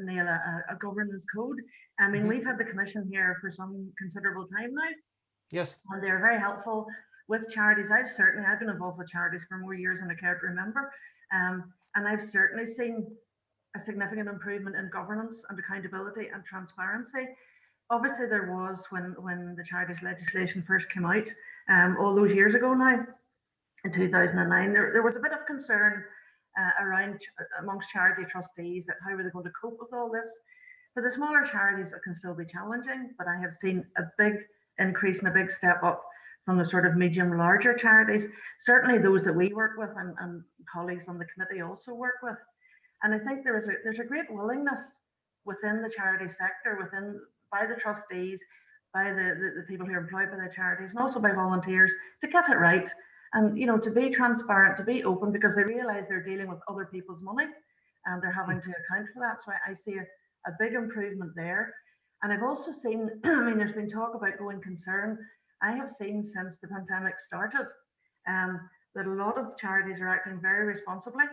Neil, a governance code. I mean, we've had the commission here for some considerable time now. Yes. And they're very helpful with charities. I've been involved with charities for more years than I care to remember. And I've certainly seen a significant improvement in governance and accountability and transparency. Obviously, there was when the charities legislation first came out, all those years ago now, in 2009, there was a bit of concern around amongst charity trustees that how were they going to cope with all this. For the smaller charities, it can still be challenging, but I have seen a big increase and a big step up from the sort of medium larger charities, certainly those that we work with and colleagues on the committee also work with. And I think there's a great willingness within the charity sector, by the trustees, by the people who are employed by the charities, and also by volunteers to get it right, and to be transparent, to be open, because they realise they're dealing with other people's money and they're having to account for that. So I see a big improvement there. And I've also seen, I mean, there's been talk about going concern. I have seen since the pandemic started that a lot of charities are acting very responsibly,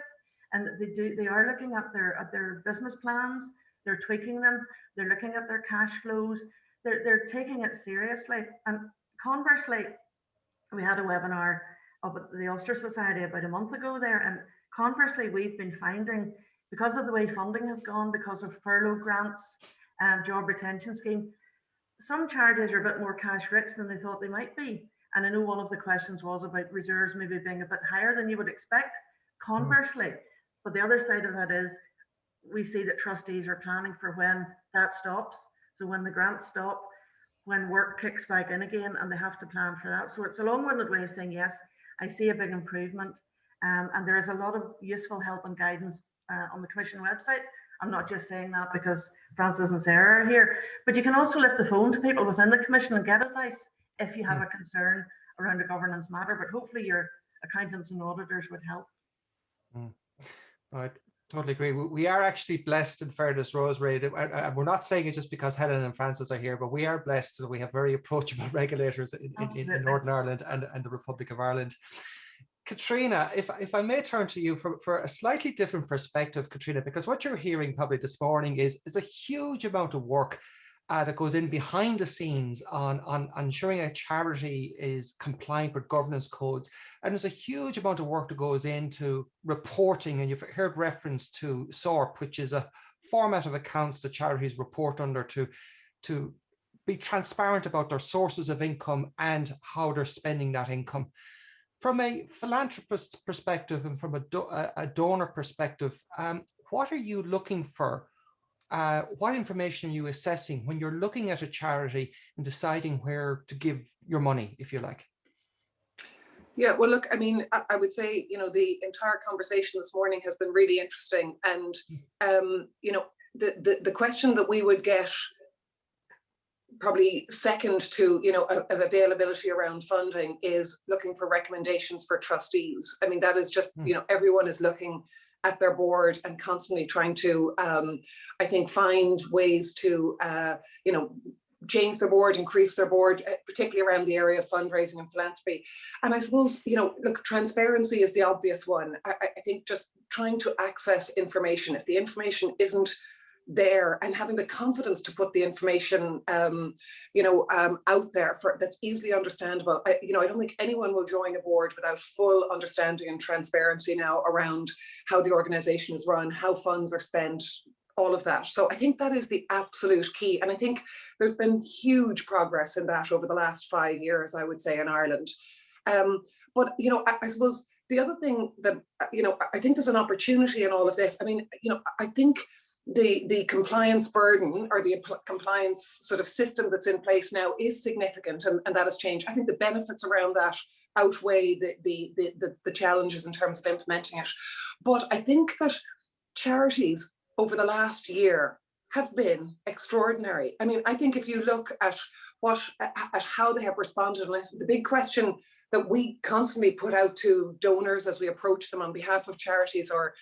and they are looking at their business plans. they're tweaking them, they're looking at their cash flows, they're taking it seriously. And conversely, we had a webinar up at the Ulster Society about a month ago there, and conversely, we've been finding, because of the way funding has gone, because of furlough grants, job retention scheme, some charities are a bit more cash rich than they thought they might be. And I know one of the questions was about reserves maybe being a bit higher than you would expect. Conversely, but the other side of that is we see that trustees are planning for when that stops. So when the grants stop, when work kicks back in again, and they have to plan for that. So it's a long-winded way of saying, yes, I see a big improvement. And there is a lot of useful help and guidance on the Commission website. I'm not just saying that because Francis and Sarah are here, but you can also lift the phone to people within the Commission and get advice if you have a concern around a governance matter, but hopefully your accountants and auditors would help. I totally agree. We are actually blessed, in fairness, Rosemary. We're not saying it just because Helen and Francis are here, but we are blessed that we have very approachable regulators in Northern Ireland and the Republic of Ireland. Katrina, if I may turn to you for a slightly different perspective, Katrina, because what you're hearing probably this morning is a huge amount of work that goes in behind the scenes on ensuring a charity is compliant with governance codes. And there's a huge amount of work that goes into reporting, and you've heard reference to SORP, which is a format of accounts that charities report under to be transparent about their sources of income and how they're spending that income. From a philanthropist perspective and from a donor perspective, what are you looking for? What information are you assessing when you're looking at a charity and deciding where to give your money, if you like? Yeah, well, look, I mean, I would say, you know, the entire conversation this morning has been really interesting. And, you know, the question that we would get probably second to, you know, of availability around funding is looking for recommendations for trustees. I mean, that is just, you know, everyone is looking at their board and constantly trying to, I think, find ways to, you know, change their board, increase their board, particularly around the area of fundraising and philanthropy. And I suppose, you know, look, transparency is the obvious one. I think just trying to access information, if the information isn't there, and having the confidence to put the information, you know, out there for that's easily understandable. You know, I don't think anyone will join a board without full understanding and transparency now around how the organization is run, how funds are spent, all of that. So I think that is the absolute key. And I think there's been huge progress in that over the last 5 years, I would say, in Ireland. But, you know, I suppose the other thing that, you know, I think there's an opportunity in all of this. I mean, you know, I think the compliance burden or the compliance sort of system that's in place now is significant, and that has changed. I think the benefits around that outweigh the challenges in terms of implementing it. But I think that charities over the last year have been extraordinary. I mean, I think if you look at how they have responded, and the big question that we constantly put out to donors as we approach them on behalf of charities or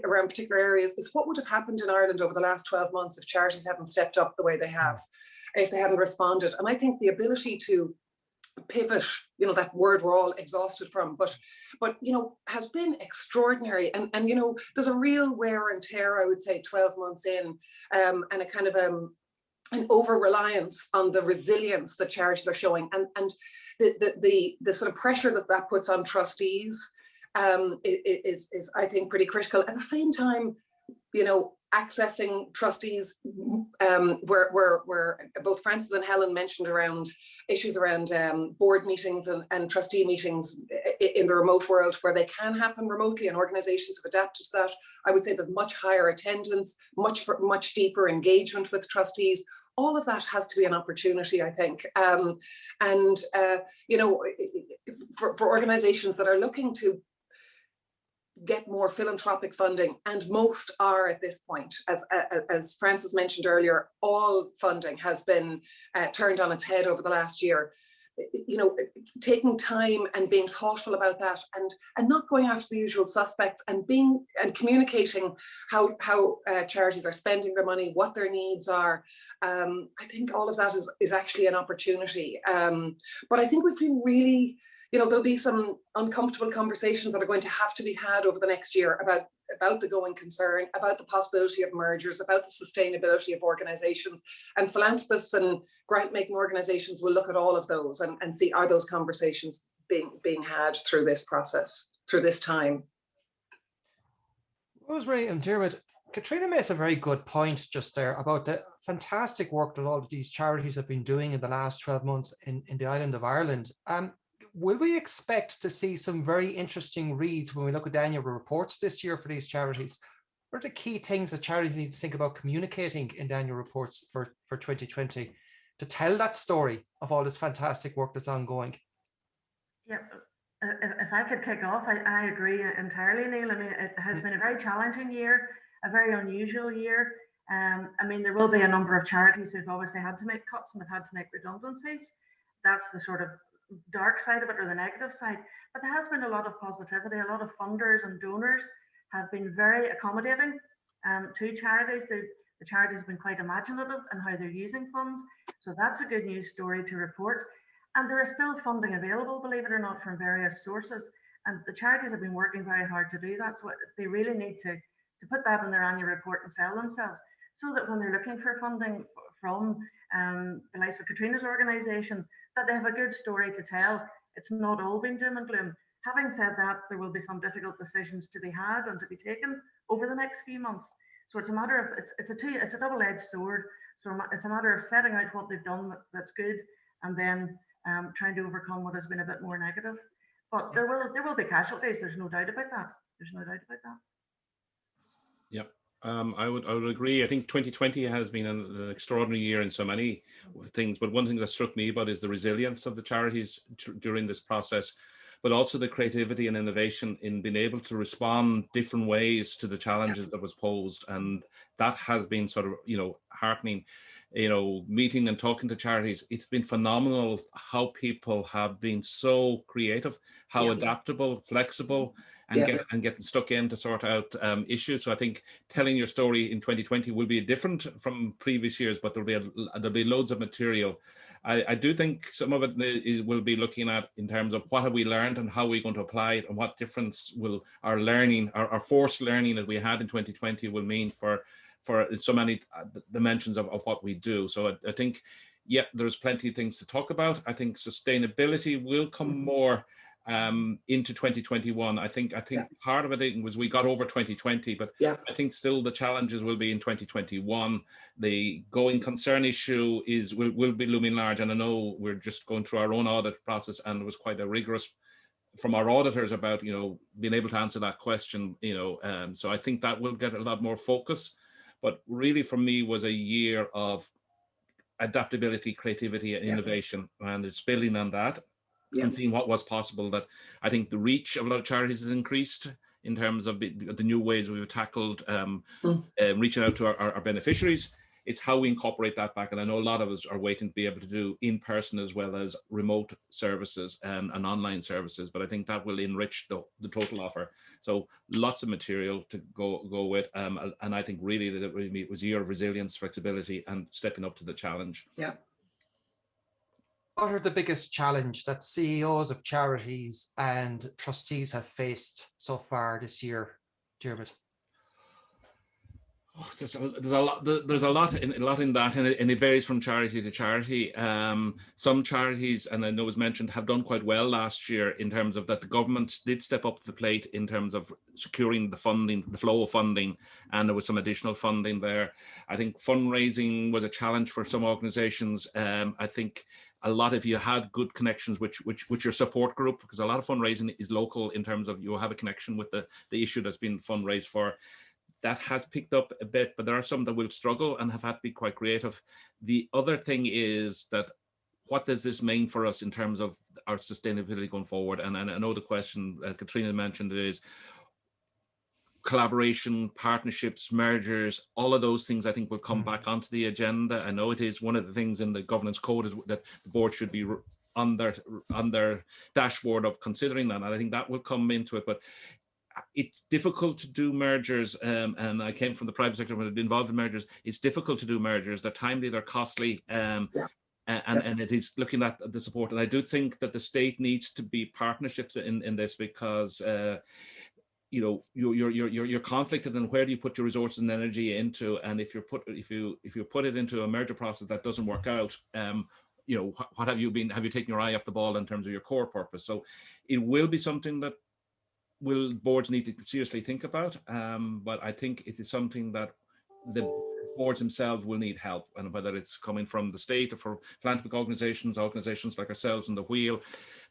around particular areas is what would have happened in Ireland over the last 12 months if charities hadn't stepped up the way they have, if they hadn't responded. And I think the ability to pivot, you know, that word we're all exhausted from, but you know, has been extraordinary. And you know, there's a real wear and tear, I would say, 12 months in, and a kind of an over-reliance on the resilience that charities are showing, and the sort of pressure that puts on trustees is I think pretty critical. At the same time, you know, accessing trustees, where both Francis and Helen mentioned around issues around board meetings and trustee meetings in the remote world, where they can happen remotely, and organizations have adapted to that. I would say there's much higher attendance, much deeper engagement with trustees. All of that has to be an opportunity, I think. You know, for organizations that are looking to get more philanthropic funding, and most are at this point, as Francis mentioned earlier, all funding has been turned on its head over the last year. You know, taking time and being thoughtful about that, and not going after the usual suspects, and communicating how charities are spending their money, what their needs are. I think all of that is actually an opportunity. But I think we feel really, you know, there'll be some uncomfortable conversations that are going to have to be had over the next year about about the going concern, about the possibility of mergers, about the sustainability of organizations. And philanthropists and grant making organizations will look at all of those and see, are those conversations being had through this process, through this time. Rosemary and Dermot, Katrina makes a very good point just there about the fantastic work that all of these charities have been doing in the last 12 months in the island of Ireland. Will we expect to see some very interesting reads when we look at the annual reports this year for these charities? What are the key things that charities need to think about communicating in the annual reports for 2020 to tell that story of all this fantastic work that's ongoing? Yeah. If I could kick off, I agree entirely, Neil. I mean, it has been a very challenging year, a very unusual year. I mean, there will be a number of charities who've obviously had to make cuts and have had to make redundancies. That's the sort of dark side of it, or the negative side. But there has been a lot of positivity. A lot of funders and donors have been very accommodating to charities. The charities have been quite imaginative in how they're using funds. So that's a good news story to report. And there is still funding available, believe it or not, from various sources. And the charities have been working very hard to do that. So they really need to put that in their annual report and sell themselves, so that when they're looking for funding from the likes of Katrina's organisation, that they have a good story to tell. It's not all been doom and gloom. Having said that, there will be some difficult decisions to be had and to be taken over the next few months. So it's a matter of, it's a double-edged sword. So it's a matter of setting out what they've done that's good, and then trying to overcome what has been a bit more negative. But there will be casualties. There's no doubt about that. There's no doubt about that. Yeah, I would agree. I think 2020 has been an extraordinary year in so many things. But one thing that struck me about is the resilience of the charities during this process, but also the creativity and innovation in being able to respond different ways to the challenges that was posed. And that has been sort of, heartening, meeting and talking to charities. It's been phenomenal how people have been so creative, how adaptable, flexible, and getting stuck in to sort out issues. So I think telling your story in 2020 will be different from previous years, but there'll be loads of material. I do think some of it will be looking at in terms of what have we learned and how are we going to apply it, and what difference will our learning, our forced learning that we had in 2020 will mean for so many dimensions of what we do. So I think, there's plenty of things to talk about. I think sustainability will come more into 2021. I think part of it was we got over 2020, but I think still the challenges will be in 2021. The going concern issue will be looming large, and I know we're just going through our own audit process, and it was quite a rigorous from our auditors about being able to answer that question. So I think that will get a lot more focus. But really, for me, was a year of adaptability, creativity, and innovation, and it's building on that. And seeing what was possible. That I think the reach of a lot of charities has increased in terms of the new ways we've tackled reaching out to our beneficiaries. It's how we incorporate that back. And I know a lot of us are waiting to be able to do in-person as well as remote services and online services. But I think that will enrich the total offer. So lots of material to go with. And I think really that it was a year of resilience, flexibility, and stepping up to the challenge. Yeah. What are the biggest challenge that CEOs of charities and trustees have faced so far this year, Dermot? Oh, there's a lot in that, and it varies from charity to charity. Some charities, and I know it was mentioned, have done quite well last year in terms of that the government did step up to the plate in terms of securing the funding, the flow of funding, and there was some additional funding there. I think fundraising was a challenge for some organizations. I think a lot of you had good connections with your support group, because a lot of fundraising is local in terms of you have a connection with the issue that's been fundraised for. That has picked up a bit, but there are some that will struggle and have had to be quite creative. The other thing is that what does this mean for us in terms of our sustainability going forward? And I know the question Katrina mentioned is collaboration, partnerships, mergers, all of those things I think will come back onto the agenda. I know it is one of the things in the governance code is that the board should be on their dashboard of considering that, and I think that will come into it. But it's difficult to do mergers, and I came from the private sector when I've been involved in mergers. It's difficult to do mergers. They're timely, they're costly, and it is looking at the support. And I do think that the state needs to be partnerships in this, because you know, you're conflicted in where do you put your resources and energy into, and if you put it into a merger process that doesn't work out, you know, what have you taken your eye off the ball in terms of your core purpose? So it will be something that boards need to seriously think about, but I think it is something that the boards themselves will need help, and whether it's coming from the state or for philanthropic organizations like ourselves in the wheel.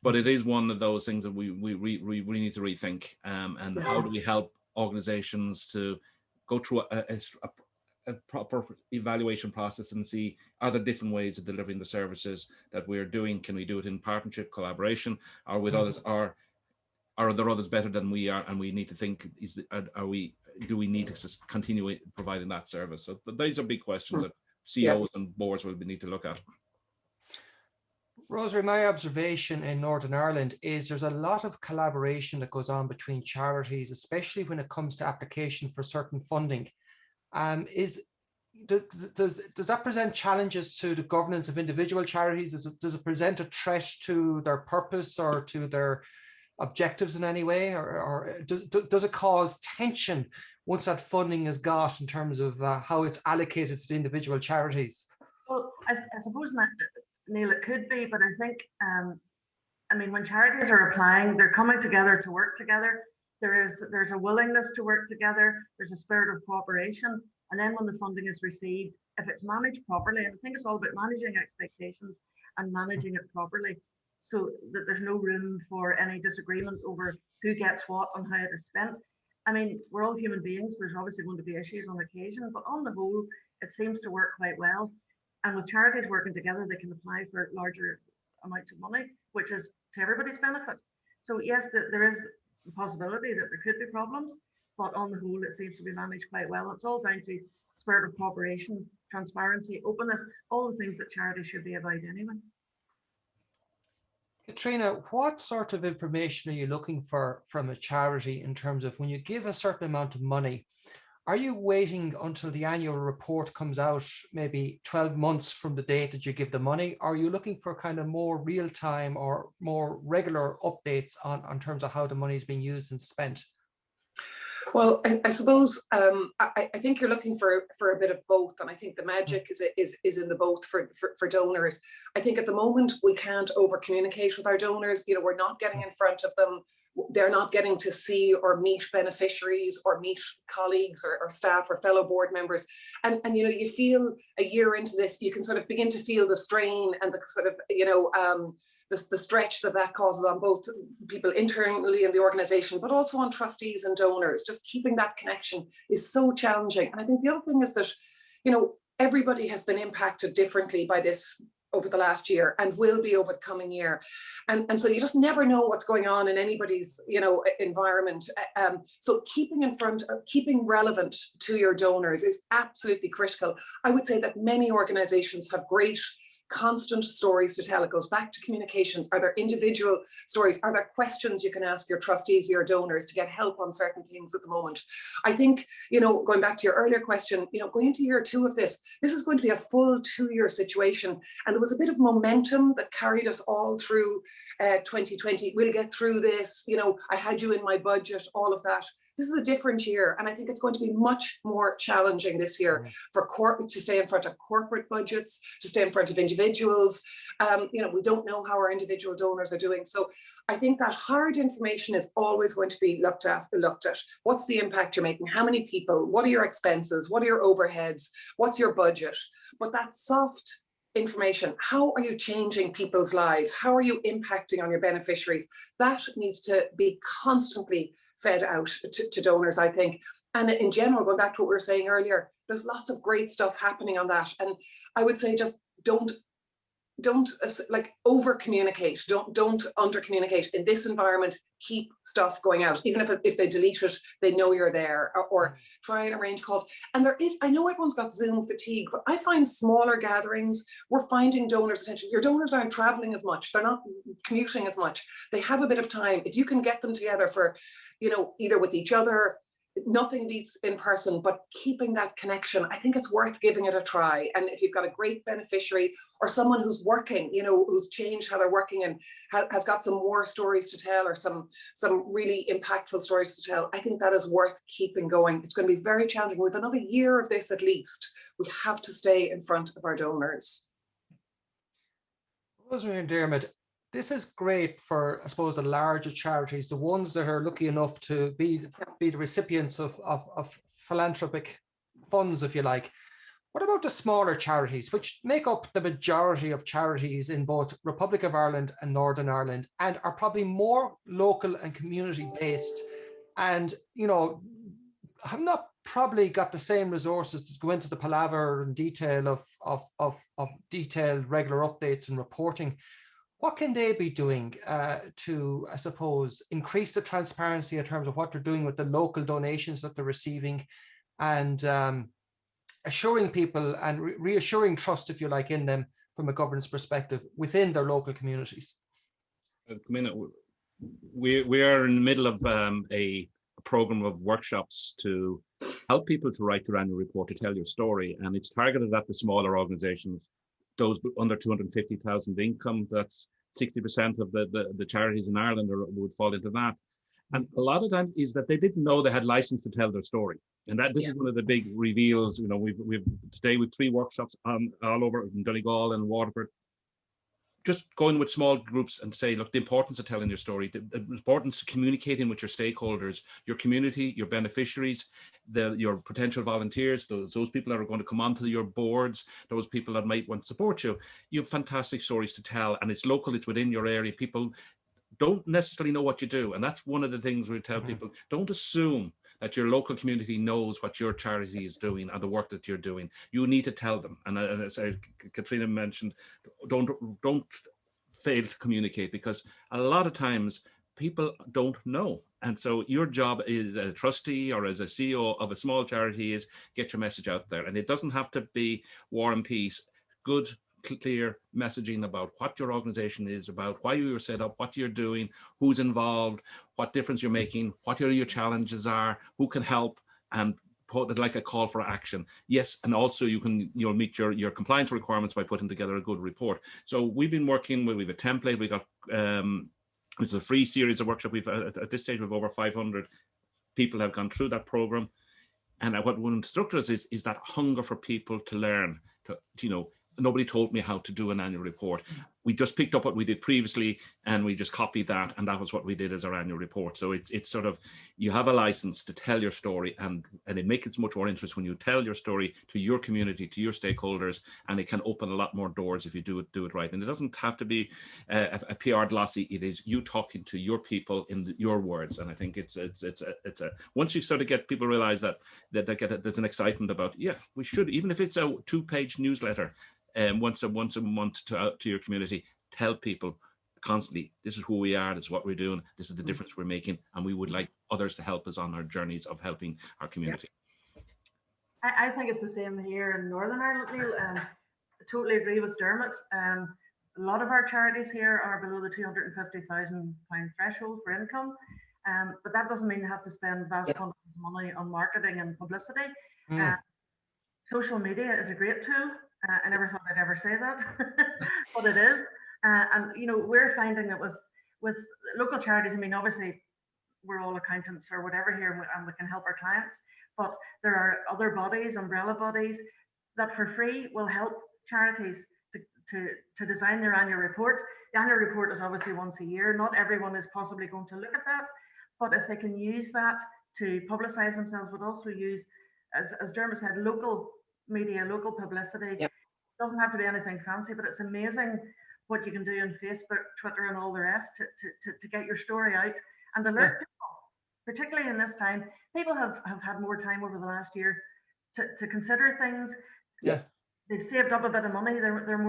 But it is one of those things that we need to rethink, and how do we help organizations to go through a proper evaluation process and see, are there different ways of delivering the services that we're doing? Can we do it in partnership, collaboration, or with others, or are there others better than we are? And we need to think, do we need to continue providing that service? So these are big questions that CEOs and boards will need to look at. Rosemary, my observation in Northern Ireland is there's a lot of collaboration that goes on between charities, especially when it comes to application for certain funding. Does that present challenges to the governance of individual charities? Does it present a threat to their purpose or to their objectives in any way, or does it cause tension once that funding is got in terms of how it's allocated to the individual charities? Well, I suppose, Neil, it could be, but I think, I mean, when charities are applying, they're coming together to work together. There's a willingness to work together. There's a spirit of cooperation. And then when the funding is received, if it's managed properly, and I think it's all about managing expectations and managing it properly, so that there's no room for any disagreement over who gets what and how it is spent. I mean, we're all human beings. There's obviously going to be issues on occasion, but on the whole, it seems to work quite well. And with charities working together, they can apply for larger amounts of money, which is to everybody's benefit. So yes, there is the possibility that there could be problems, but on the whole, it seems to be managed quite well. It's all down to spirit of cooperation, transparency, openness, all the things that charities should be about anyway. Katrina, what sort of information are you looking for from a charity in terms of when you give a certain amount of money? Are you waiting until the annual report comes out, maybe 12 months from the date that you give the money? Are you looking for kind of more real-time or more regular updates on terms of how the money is being used and spent? Well, I suppose I think you're looking for a bit of both, and I think the magic is in the both for donors. I think at the moment we can't over communicate with our donors. You know, we're not getting in front of them. They're not getting to see or meet beneficiaries or meet colleagues or staff or fellow board members. And you know, you feel a year into this, you can sort of begin to feel the strain and the sort of, you know, the stretch that causes on both people internally in the organization, but also on trustees and donors. Just keeping that connection is so challenging. And I think the other thing is that, you know, everybody has been impacted differently by this over the last year and will be over the coming year. And so you just never know what's going on in anybody's, you know, environment. So keeping relevant to your donors is absolutely critical. I would say that many organizations have great constant stories to tell. It goes back to communications. Are there individual stories? Are there questions you can ask your trustees, your donors, to get help on certain things at the moment? I think, you know, going back to your earlier question, you know, going into year 2 of this is going to be a full 2-year situation. And there was a bit of momentum that carried us all through 2020. We'll get through this. You know, I had you in my budget, all of that. This is a different year, and I think it's going to be much more challenging this year for corporate to stay in front of corporate budgets, to stay in front of individuals. You know, we don't know how our individual donors are doing. So I think that hard information is always going to be looked at. What's the impact you're making? How many people? What are your expenses? What are your overheads? What's your budget? But that soft information, how are you changing people's lives? How are you impacting on your beneficiaries? That needs to be constantly fed out to donors, I think. And in general, going back to what we were saying earlier, there's lots of great stuff happening on that. And I would say just don't like over communicate, don't under communicate in this environment. Keep stuff going out, even if they delete it, they know you're there, or try and arrange calls. And I know everyone's got Zoom fatigue, but I find smaller gatherings, we're finding donors' attention. Your donors aren't traveling as much, they're not commuting as much, they have a bit of time. If you can get them together for, you know, either with each other, nothing beats in person, but keeping that connection, I think it's worth giving it a try. And if you've got a great beneficiary or someone who's working, you know, who's changed how they're working and has got some more stories to tell, or some really impactful stories to tell, I think that is worth keeping going. It's going to be very challenging. With another year of this at least, we have to stay in front of our donors. Rosemary and Dermot, this is great for, I suppose, the larger charities, the ones that are lucky enough to be the recipients of philanthropic funds, if you like. What about the smaller charities, which make up the majority of charities in both Republic of Ireland and Northern Ireland, and are probably more local and community based, and, you know, have not probably got the same resources to go into the palaver and detail of detailed regular updates and reporting? What can they be doing to, I suppose, increase the transparency in terms of what they're doing with the local donations that they're receiving, and assuring people and reassuring trust, if you like, in them from a governance perspective within their local communities? We are in the middle of a program of workshops to help people to write their annual report, to tell your story, and it's targeted at the smaller organizations, those under 250,000 income. That's 60% of the charities in Ireland would fall into that. And a lot of times is that they didn't know they had license to tell their story. And that this is one of the big reveals. You know, we've today with 3 workshops all over in Donegal and Waterford, just going with small groups and say, look, the importance of telling your story, the importance of communicating with your stakeholders, your community, your beneficiaries, your potential volunteers, those people that are going to come onto your boards, those people that might want to support you. You have fantastic stories to tell, and it's local, it's within your area. People don't necessarily know what you do. And that's one of the things we tell people. Don't assume that your local community knows what your charity is doing and the work that you're doing. You need to tell them. And as Katrina mentioned, don't fail to communicate, because a lot of times people don't know. And so your job as a trustee or as a CEO of a small charity is get your message out there. And it doesn't have to be War and Peace. Good, clear messaging about what your organization is about, why you were set up, what you're doing, who's involved, what difference you're making, what your challenges are, who can help, and put it like a call for action. Yes, and also you'll meet your compliance requirements by putting together a good report. So we've been working with, we have a template. We got it's a free series of workshops. We've at this stage we've over 500 people have gone through that program. And what one instructor is that hunger for people to learn. To, you know, nobody told me how to do an annual report. We just picked up what we did previously and we just copied that, and that was what we did as our annual report. So it's sort of, you have a license to tell your story, and it makes it much more interesting when you tell your story to your community, to your stakeholders, and it can open a lot more doors if you do it right. And it doesn't have to be a PR glossy. It is you talking to your people in your words. And I think it's a once you sort of get people realize that there's an excitement about, yeah, we should, even if it's a 2-page newsletter, once a month to your community, tell people constantly, this is who we are, this is what we're doing, this is the difference we're making, and we would like others to help us on our journeys of helping our community. I think it's the same here in Northern Ireland, Neil. I totally agree with Dermot. A lot of our charities here are below the £250,000 threshold for income, but that doesn't mean they have to spend vast quantities of money on marketing and publicity. Social media is a great tool. I never thought I'd ever say that, but it is. And you know, we're finding that with local charities, I mean, obviously we're all accountants or whatever here, and we can help our clients, but there are other bodies, umbrella bodies, that for free will help charities to design their annual report. The annual report is obviously once a year. Not everyone is possibly going to look at that, but if they can use that to publicize themselves, but also use, as Dermot said, local media, local publicity. It doesn't have to be anything fancy, but it's amazing what you can do on Facebook, Twitter, and all the rest to get your story out and alert people. Particularly in this time, people have had more time over the last year to consider things. They've saved up a bit of money. They're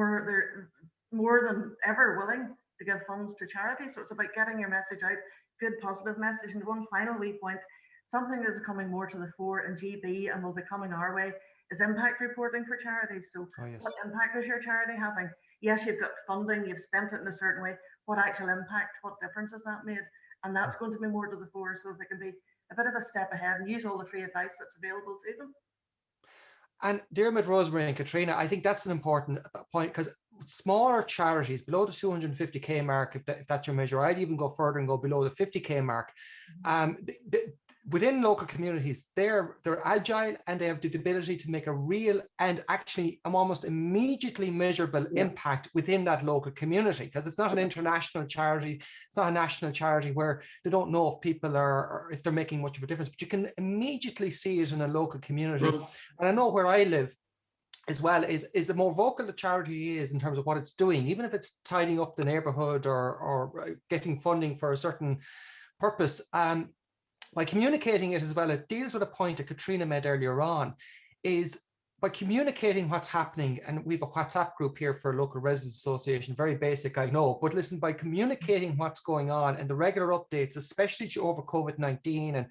more than ever willing to give funds to charity. So it's about getting your message out, good positive message. And one final wee point, something that is coming more to the fore in GB and will be coming our way, is impact reporting for charities. So what impact is your charity having? Yes, you've got funding, you've spent it in a certain way. What actual impact, what difference has that made? And that's going to be more to the fore, so they can be a bit of a step ahead and use all the free advice that's available to them. And Dermot, Rosemary and Katrina, I think that's an important point, because smaller charities below the 250k mark, if that's your measure, I'd even go further and go below the 50k mark. Within local communities, they're agile and they have the ability to make a real and actually almost immediately measurable impact within that local community, because it's not an international charity, it's not a national charity where they don't know if people are, if they're making much of a difference, but you can immediately see it in a local community. And I know where I live as well is the more vocal the charity is in terms of what it's doing, even if it's tidying up the neighborhood or getting funding for a certain purpose, by communicating it as well, it deals with a point that Katrina made earlier on, is by communicating what's happening. And we have a WhatsApp group here for local residents association, very basic, I know, but listen, by communicating what's going on and the regular updates, especially over COVID-19, and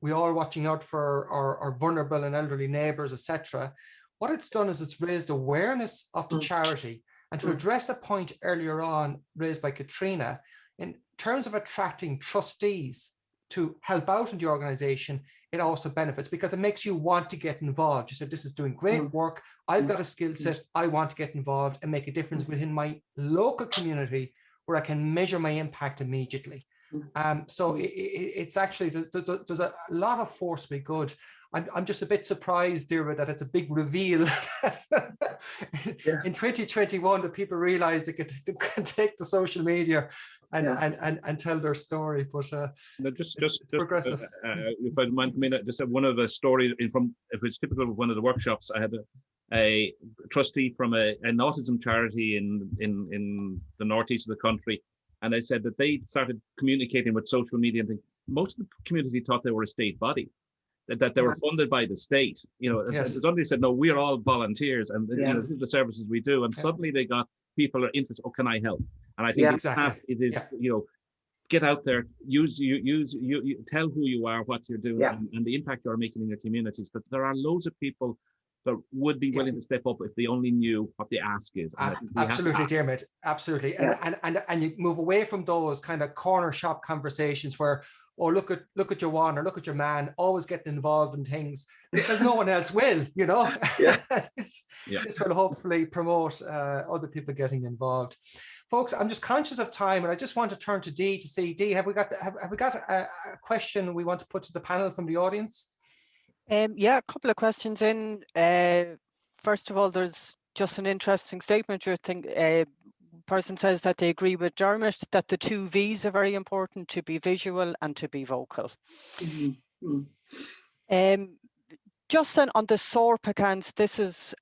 we are watching out for our vulnerable and elderly neighbours, etc. What it's done is it's raised awareness of the charity. And to address a point earlier on raised by Katrina, in terms of attracting trustees to help out in the organization, it also benefits because it makes you want to get involved. You said, this is doing great work. I've got a skill set. I want to get involved and make a difference within my local community where I can measure my impact immediately. So it's actually, there's a lot of force to be good. I'm just a bit surprised, Deirdre, that it's a big reveal in 2021 that people realize they can take the social media and tell their story, but no, just progressive. If I mind, just one of the stories from, if it's typical of one of the workshops, I had a trustee from an autism charity in the northeast of the country, and I said that they started communicating with social media, and most of the community thought they were a state body, that they were funded by the state. You know, suddenly said, no, we're all volunteers, and you know, this is the services we do, and suddenly they got people are interested. Oh, can I help? And I think it is, you know, get out there, you tell who you are, what you're doing, and the impact you are making in your communities. But there are loads of people that would be willing to step up if they only knew what the ask is. Absolutely, Dermot. Absolutely. And you move away from those kind of corner shop conversations where, oh, look at your one or look at your man, always getting involved in things because no one else will, you know. This will hopefully promote other people getting involved. Folks, I'm just conscious of time, and I just want to turn to Dee to see, Dee, have we got a question we want to put to the panel from the audience? Yeah, a couple of questions in. First of all, there's just an interesting statement. Person says that they agree with Dermot that the 2 V's are very important, to be visual and to be vocal. Just then on the SORP accounts, this is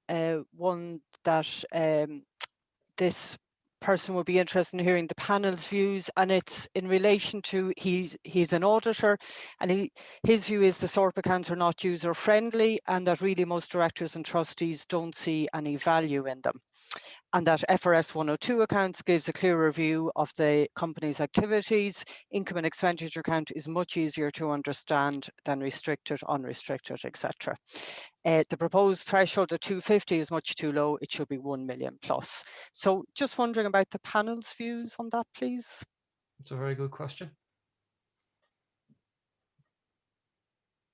one that this person would be interested in hearing the panel's views, and it's in relation to he's an auditor, and his view is the SORP accounts are not user friendly, and that really most directors and trustees don't see any value in them. And that FRS 102 accounts gives a clearer view of the company's activities. Income and expenditure account is much easier to understand than restricted, unrestricted, etc. The proposed threshold of 250 is much too low. It should be 1 million plus. So just wondering about the panel's views on that, please. It's a very good question.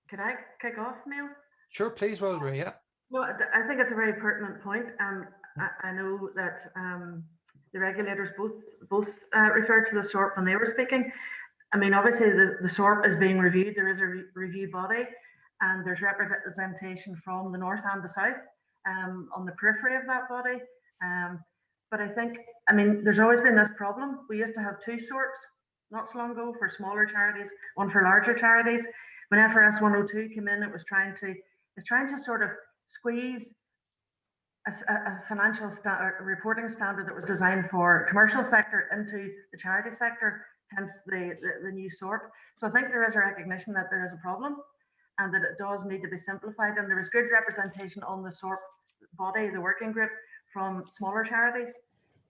Could I kick off, Neil? Sure, please, Rosemary. Yeah. Well, I think it's a very pertinent point, and I know that the regulators both referred to the SORP when they were speaking. I mean, obviously the SORP is being reviewed. There is a review body, and there's representation from the north and the south on the periphery of that body. But I think, I mean, there's always been this problem. We used to have 2 SORPs not so long ago for smaller charities, one for larger charities. When FRS 102 came in, it's trying to sort of squeeze a financial reporting standard that was designed for commercial sector into the charity sector, hence the new SORP. So I think there is a recognition that there is a problem and that it does need to be simplified. And there is good representation on the SORP body, the working group, from smaller charities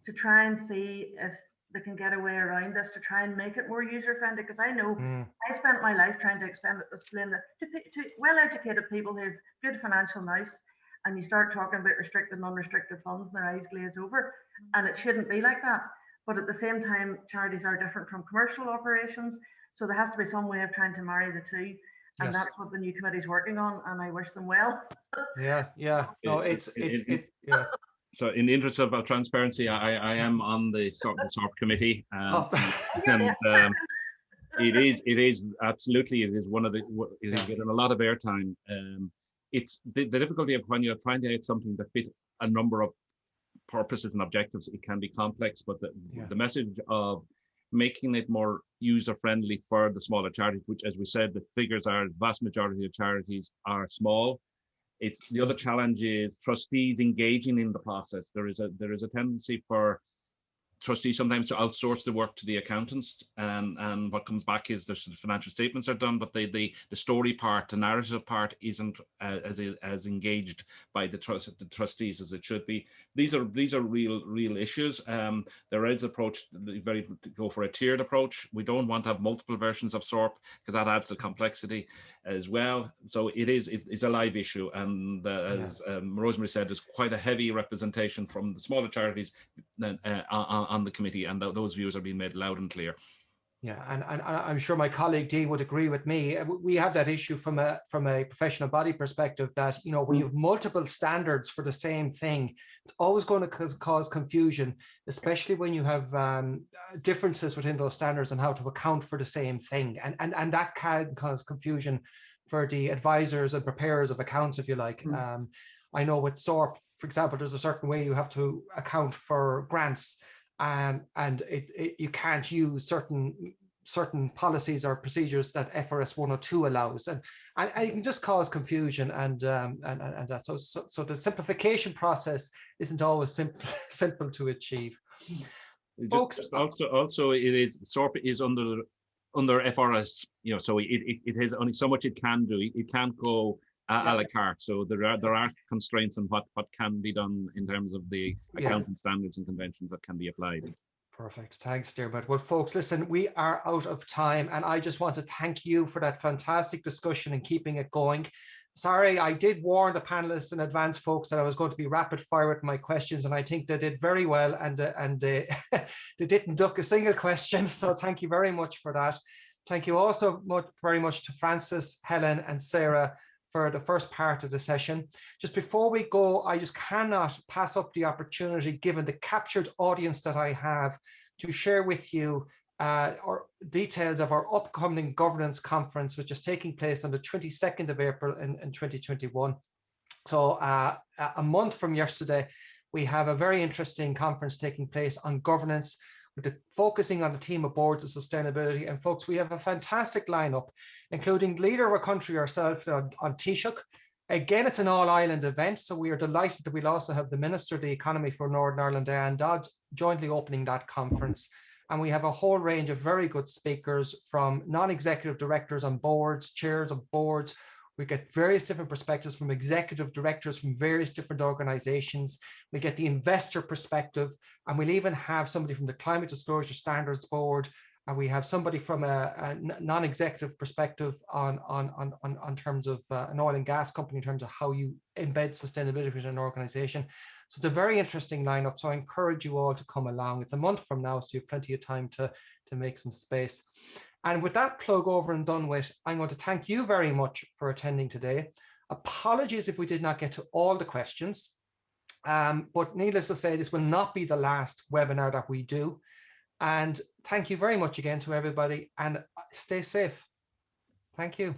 to try and see if they can get a way around this to try and make it more user friendly. Because I know I spent my life trying to explain that to well-educated people who have good financial nous, and you start talking about restricted and unrestricted funds and their eyes glaze over, and it shouldn't be like that. But at the same time, charities are different from commercial operations. So there has to be some way of trying to marry the two. And Yes. that's what the new committee is working on, and I wish them well. Yeah, yeah. No, yeah. So in the interest of transparency, I am on the SORP committee, Oh. and it is absolutely, it is one of the, it is getting a lot of airtime. It's the difficulty of when you're trying to get something to fit a number of purposes and objectives, it can be complex, but the message of making it more user-friendly for the smaller charities, which, as we said, the figures are, the vast majority of charities are small. It's the other challenge is trustees engaging in the process. There is a tendency for trustees sometimes to outsource the work to the accountants, and what comes back is the financial statements are done, but the story part, the narrative part, isn't as engaged by the trustees as it should be. These are real issues. There is approach go for a tiered approach. We don't want to have multiple versions of SORP because that adds to complexity as well. So it's a live issue, and as Rosemary said, there's quite a heavy representation from the smaller charities on the committee, and those views are being made loud and clear. Yeah, and I'm sure my colleague Dee would agree with me. We have that issue from a professional body perspective that, you know, when you have multiple standards for the same thing, it's always going to cause confusion, especially when you have differences within those standards and how to account for the same thing. And that can cause confusion for the advisors and preparers of accounts, if you like. I know with SORP, for example, there's a certain way you have to account for grants. And you can't use certain policies or procedures that FRS 102 allows, and it can just cause confusion and that. So the simplification process isn't always simple to achieve. Folks, also it is SORP is under FRS, you know, so it has only so much it can do. It can't go a la carte. So there are constraints on what can be done in terms of the accounting standards and conventions that can be applied. Perfect. Thanks, Dermot. Well, folks, listen, we are out of time, and I just want to thank you for that fantastic discussion and keeping it going. Sorry, I did warn the panelists in advance, folks, that I was going to be rapid fire with my questions, and I think they did very well, and they didn't duck a single question. So thank you very much for that. Thank you also very much to Francis, Helen, and Sarah for the first part of the session. Just before we go, I just cannot pass up the opportunity, given the captured audience that I have, to share with you or details of our upcoming governance conference, which is taking place on the 22nd of April in 2021. So a month from yesterday, we have a very interesting conference taking place on governance, focusing on the theme of boards and sustainability. And folks, we have a fantastic lineup, including leader of our country herself on Taoiseach. Again, it's an all-island event, so we are delighted that we'll also have the Minister of the Economy for Northern Ireland, Diane Dodds, jointly opening that conference. And we have a whole range of very good speakers, from non-executive directors on boards, chairs of boards. We get various different perspectives from executive directors from various different organizations. We get the investor perspective, and we'll even have somebody from the Climate Disclosure Standards Board, and we have somebody from a non-executive perspective on terms of an oil and gas company, in terms of how you embed sustainability within an organization. So it's a very interesting lineup. So I encourage you all to come along. It's a month from now, so you have plenty of time to make some space. And with that plug over and done with, I'm going to thank you very much for attending today. Apologies if we did not get to all the questions, but needless to say, this will not be the last webinar that we do. And thank you very much again to everybody, and stay safe. Thank you.